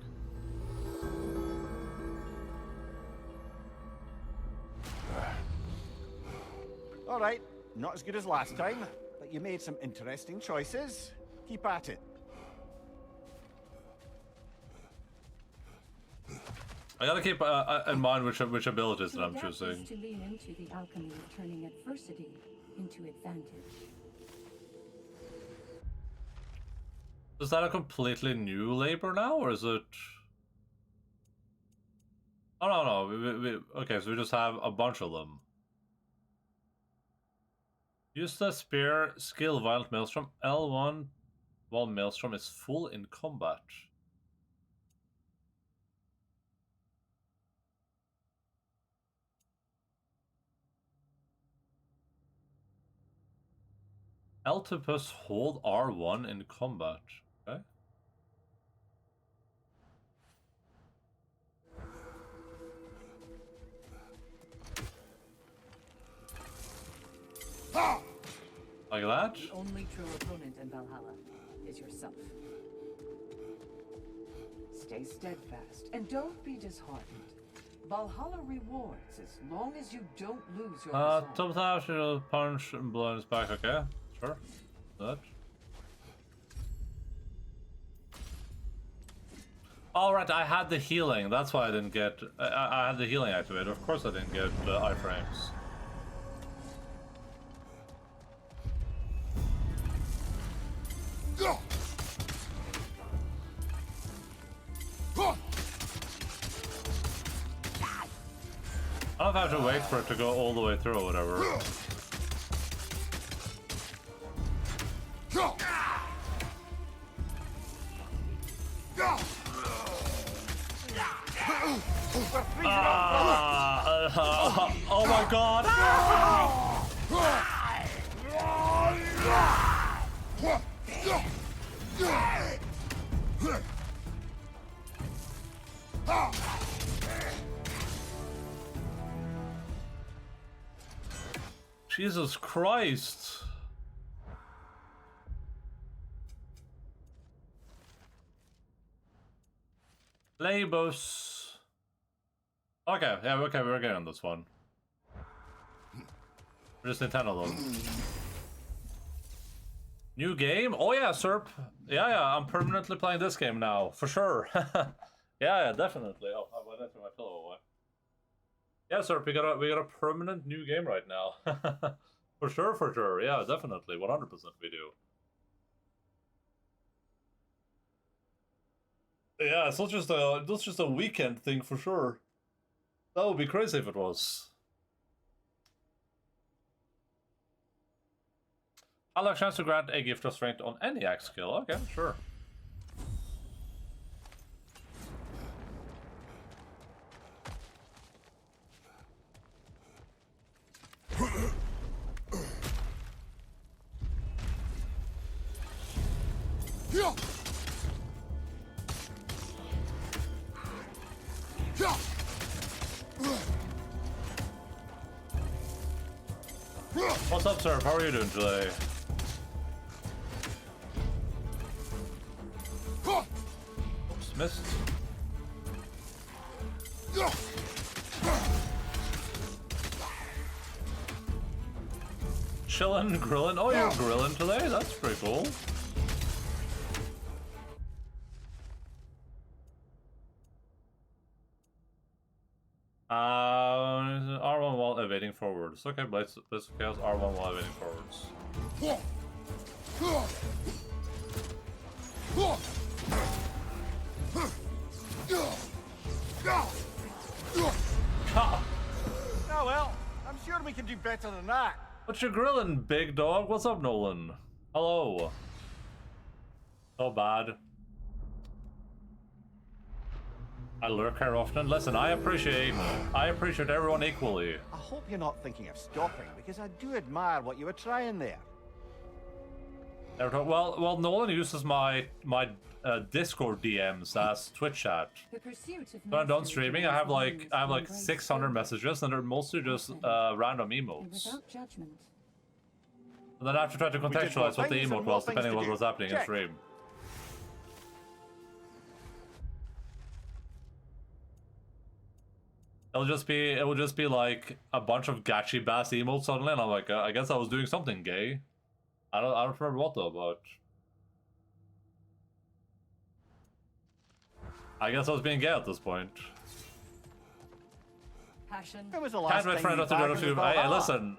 All right, not as good as last time, but you made some interesting choices. Keep at it. I gotta keep in mind which abilities that I'm choosing. To lean into the alchemy of turning adversity into advantage. Is that a completely new labor now, or is it? Oh no. Okay, so we just have a bunch of them. Use the spear skill Violent Maelstrom L1 while Maelstrom is full in combat. L2+ hold R1 in combat. Okay. Like that? The only true opponent in Valhalla is yourself. Stay steadfast and don't be disheartened. Valhalla rewards as long as you don't lose your resolve. Top tap, she'll punch and blow in his back. Okay, sure. That. Alright, I had the healing. That's why I didn't get. I had the healing activated. Of course, I didn't get iframes. I don't know if I have to wait for it to go all the way through or whatever. Oh my god! Jesus Christ! Labos. Okay, yeah, okay, we're getting on this one. We're just Nintendo though. New game? Oh yeah, Serp. Yeah, I'm permanently playing this game now, for sure. yeah, definitely. Oh, I went into my pillow away. Yeah, Serp, we got a permanent new game right now. for sure. Yeah, definitely, 100% we do. Yeah, it's not just a weekend thing for sure. That would be crazy if it was. I'll have a chance to grant a gift of strength on any axe skill. Okay, sure. What's up, sir? How are you doing today? Oops, missed. Chillin', grillin'. Oh, you're grilling today? That's pretty cool. R1 while evading forwards. Okay, Blitz Chaos R1 while evading forwards. Oh well, I'm sure we can do better than that. What you grilling, big dog? What's up, Nolan? Hello. So bad. I lurk here often. Listen, I appreciate everyone equally. I hope you're not thinking of stopping, because I do admire what you were trying there. Well, Nolan uses my Discord DMs as Twitch chat. When I'm done streaming, I have like 600 messages, and they're mostly just random emotes. Without judgment. And then I have to try to contextualize what the emote was, depending on what was happening in stream. It will just be like a bunch of gachi bass emotes suddenly, and I'm like, I guess I was doing something gay. I don't remember what though, but I guess I was being gay at this point. Passion. It was the last Can't wait for another to go to. Hey, listen,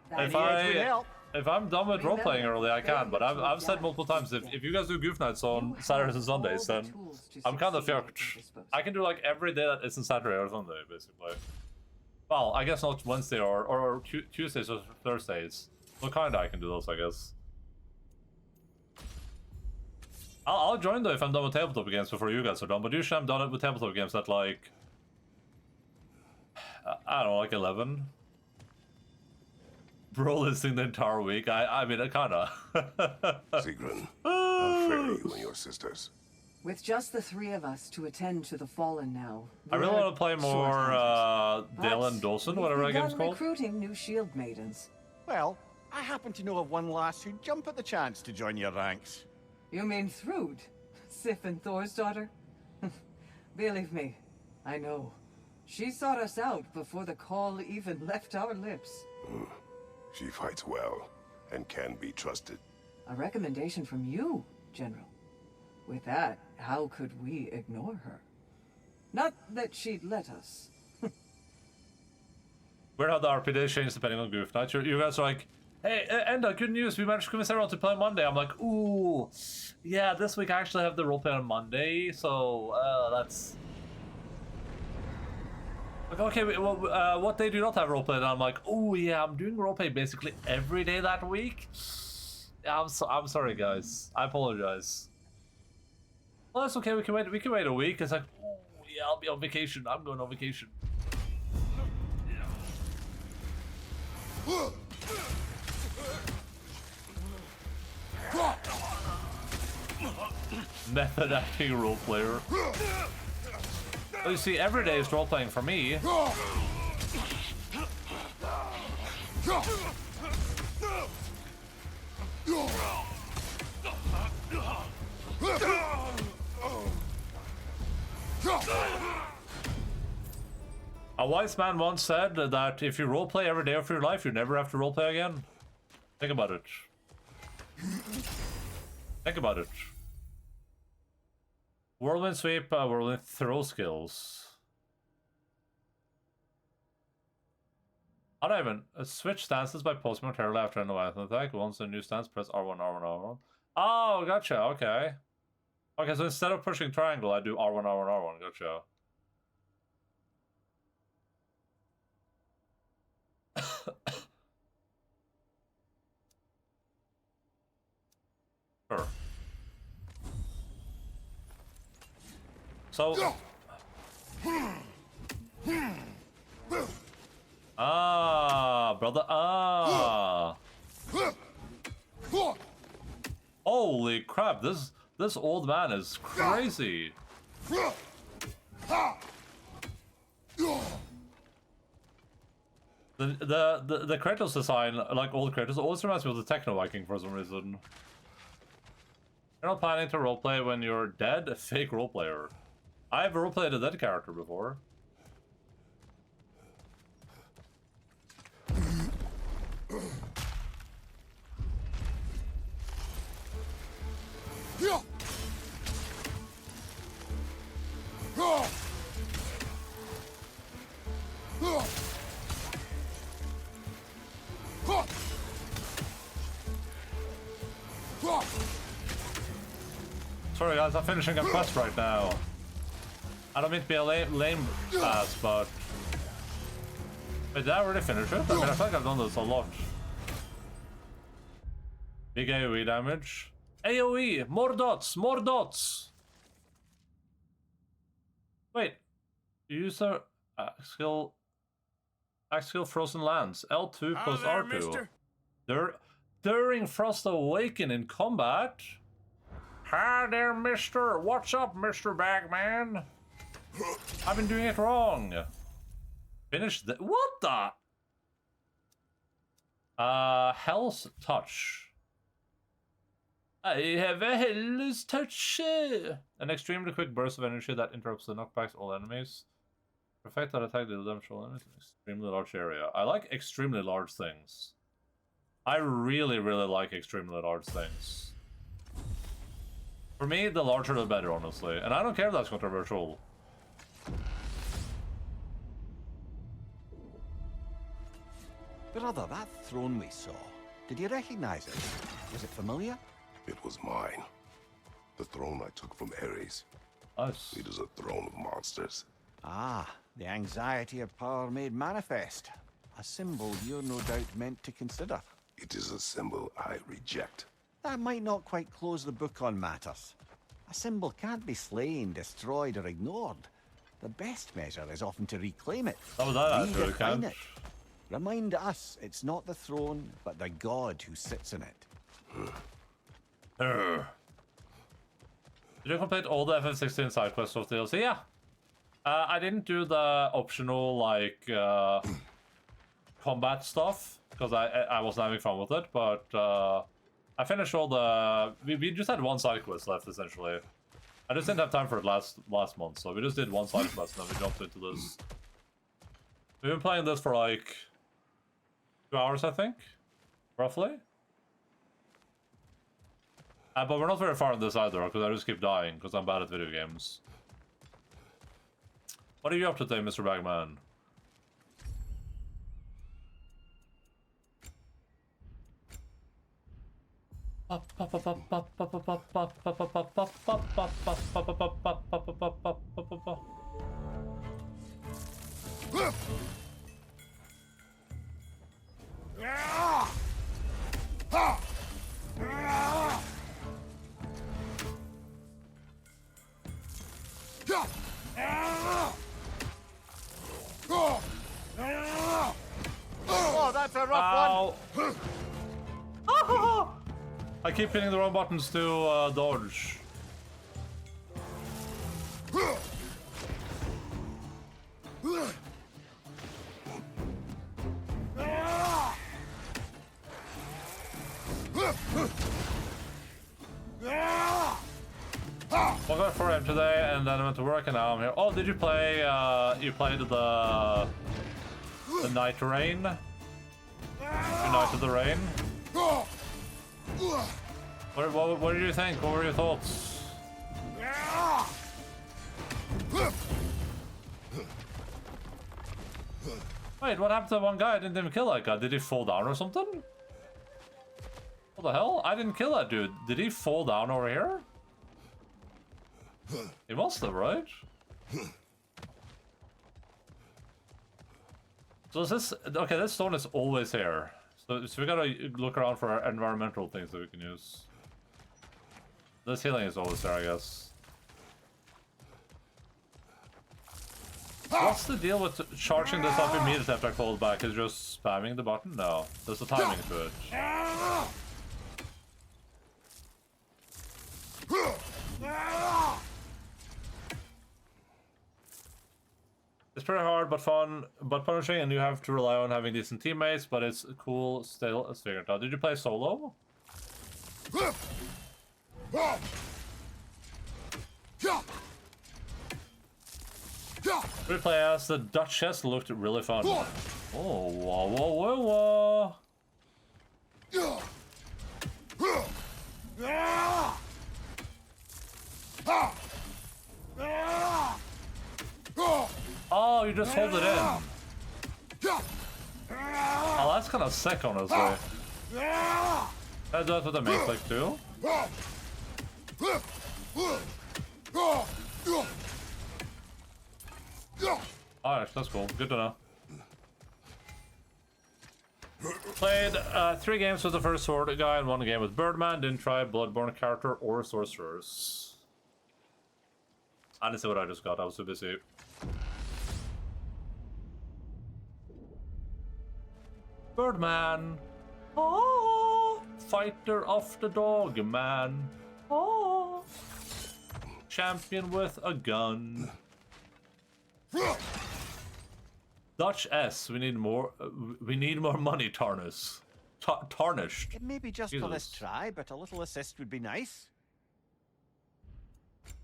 if I'm done with role playing early, I can. But I've said multiple times, if you guys do goof nights on Saturdays and Sundays, then I'm kind of fucked. I can do like every day that isn't Saturday or Sunday, basically. Well, I guess not Wednesday or Tuesdays or Thursdays. So kinda I can do those, I guess. I'll join though if I'm done with tabletop games before you guys are done. But usually I'm done with tabletop games at like, I don't know, like 11. Bro listening the entire week. I mean, kinda. Sigrun, how fare you and your sisters? With just the three of us to attend to the fallen now. I really want to play more Dale and Dawson, whatever that game's called. Recruiting new shield maidens. Well, I happen to know of one lass who'd jump at the chance to join your ranks. You mean Thrud? Sif and Thor's daughter? Believe me, I know. She sought us out before the call even left our lips. She fights well and can be trusted. A recommendation from you, General. With that, how could we ignore her? Not that she'd let us. Weird how the RPD changes depending on goof night. You guys are like, hey, Enda, good news, we managed to convince everyone to play Monday. I'm like, ooh, yeah, this week I actually have the roleplay on Monday, so that's... Like, okay, well, what day do you not have roleplay? And I'm like, oh yeah, I'm doing roleplay basically every day that week. Yeah, I'm sorry, guys. I apologize. Well, that's okay. We can wait a week. It's like, oh yeah, I'll be on vacation. I'm going on vacation. Method acting role player. Well, you see, every day is role playing for me. A wise man once said that if you roleplay every day of your life, you never have to roleplay again. Think about it. Think about it. Whirlwind sweep, whirlwind throw skills. I don't even switch stances by pulse momentarily after an attack. Once a new stance, press R1, R1, R1. Oh, gotcha. Okay. Okay, so instead of pushing triangle, I do R1, R1, R1. Gotcha. Sure. So... Ah, brother. Ah. Holy crap, this old man is crazy. The Kratos design, like old Kratos, always reminds me of the Techno Viking for some reason. You're not planning to roleplay when you're dead? A fake roleplayer. I've roleplayed a dead character before. sorry guys, I'm finishing a quest right now. I don't mean to be a lame ass, but... Wait, did I already finish it? I mean, I feel like I've done this a lot. Big AoE damage. AoE! More dots! More dots! Wait. User skill Frozen Lands. L2 plus R2. Mister? During Frost Awaken in combat? Hi there, mister. What's up, Mr. Bagman? I've been doing it wrong. Finish the... What the? Hell's Touch. I have a Hell's Touch. An extremely quick burst of energy that interrupts the knockbacks all enemies. Effect that attack the damage all enemies in an extremely large area. I like extremely large things. I really, really like extremely large things. For me, the larger the better, honestly. And I don't care if that's controversial. Brother, that throne we saw, did you recognize it? Was it familiar? It was mine. The throne I took from Ares. Us. It is a throne of monsters. Ah, the anxiety of power made manifest. A symbol you're no doubt meant to consider. It is a symbol I reject. That might not quite close the book on matters. A symbol can't be slain, destroyed, or ignored. The best measure is often to reclaim it. Redefine it. Remind us it's not the throne, but the god who sits in it. Did you complete all the FF16 side quests of DLC? Yeah. I didn't do the optional, like, combat stuff, because I wasn't having fun with it, but I finished all the... We just had one side quest left, essentially. I just didn't have time for it last month, so we just did one side quest, and then we jumped into this. We've been playing this for, like, 2 hours, I think, roughly. But we're not very far in this either, because I just keep dying, because I'm bad at video games. What are you up to today, Mr. Bagman? Oh, that's a rough one. I keep hitting the wrong buttons to dodge. I got 4 AM today, and then I went to work, and now I'm here. Oh, did you play? You played the Night Rain? Night of the Rain? What did you think? What were your thoughts? Wait, what happened to one guy? I didn't even kill that guy. Did he fall down or something? What the hell? I didn't kill that dude. Did he fall down over here? He must have, right? So is this... Okay, this stone is always here. So we gotta look around for environmental things that we can use. This healing is always there, I guess. What's the deal with charging this up immediately after I call it back? Is just spamming the button? No. There's a timing to it. It's pretty hard, but fun, but punishing, and you have to rely on having decent teammates, but it's cool still. It's figured out. Did you play solo? Replay as the Duchess looked really fun. Oh, whoa, whoa, whoa, whoa. Oh, you just hold it in. Oh, that's kind of sick, honestly. Can I do that with the main click too? Alright, that's cool. Good to know. Played 3 games with the first sword guy and 1 game with Birdman. Didn't try Bloodborne character or sorcerers. I didn't see what I just got. I was too busy. Birdman. Oh, fighter of the dog man. Oh, champion with a gun. Dutch S. We need more. We need more money. Tarnished. It may be just Jesus. for this try, but a little assist would be nice.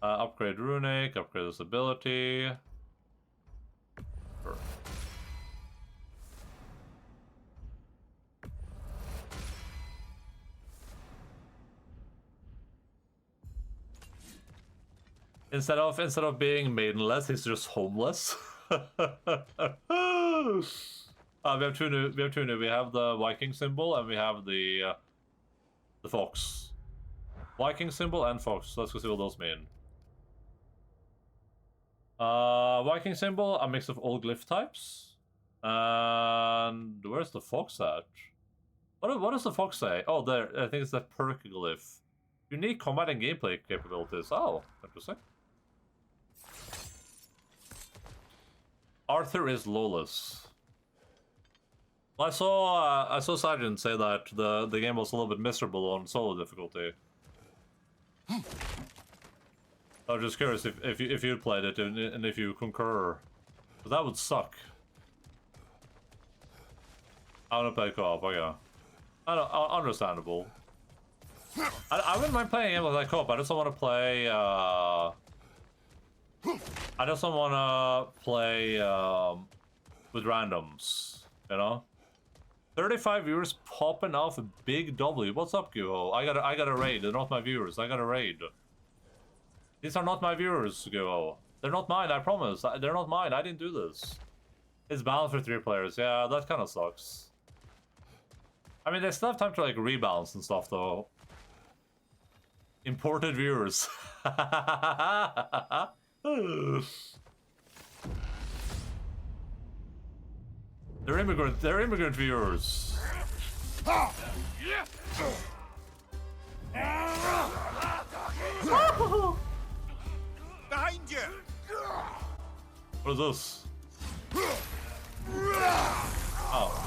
Upgrade runic. Upgrade this ability. Sure. Instead of being maidenless, he's just homeless. We have two new. We have the Viking symbol and we have the fox. Viking symbol and fox. Let's go see what those mean. Viking symbol, a mix of all glyph types. And where's the fox at? What does the fox say? Oh, there. I think it's the perk glyph. Unique combat and gameplay capabilities. Oh, interesting. Arthur is lawless. I saw Sergeant say that the game was a little bit miserable on solo difficulty. I was just curious if you played it and if you concur, but that would suck. I wanna play co-op. Okay, understandable. I wouldn't mind playing a game with like co-op. I just don't want to play. I just don't want to play with randoms, you know. 35 viewers popping off a big W. What's up, Guho? I got a raid. They're not my viewers. I got a raid. These are not my viewers, Guho. They're not mine. I promise. They're not mine. I didn't do this. It's balanced for 3 players. Yeah, that kind of sucks. I mean, they still have time to like rebalance and stuff, though. Imported viewers. They're immigrant viewers. Behind you! What is this? Oh.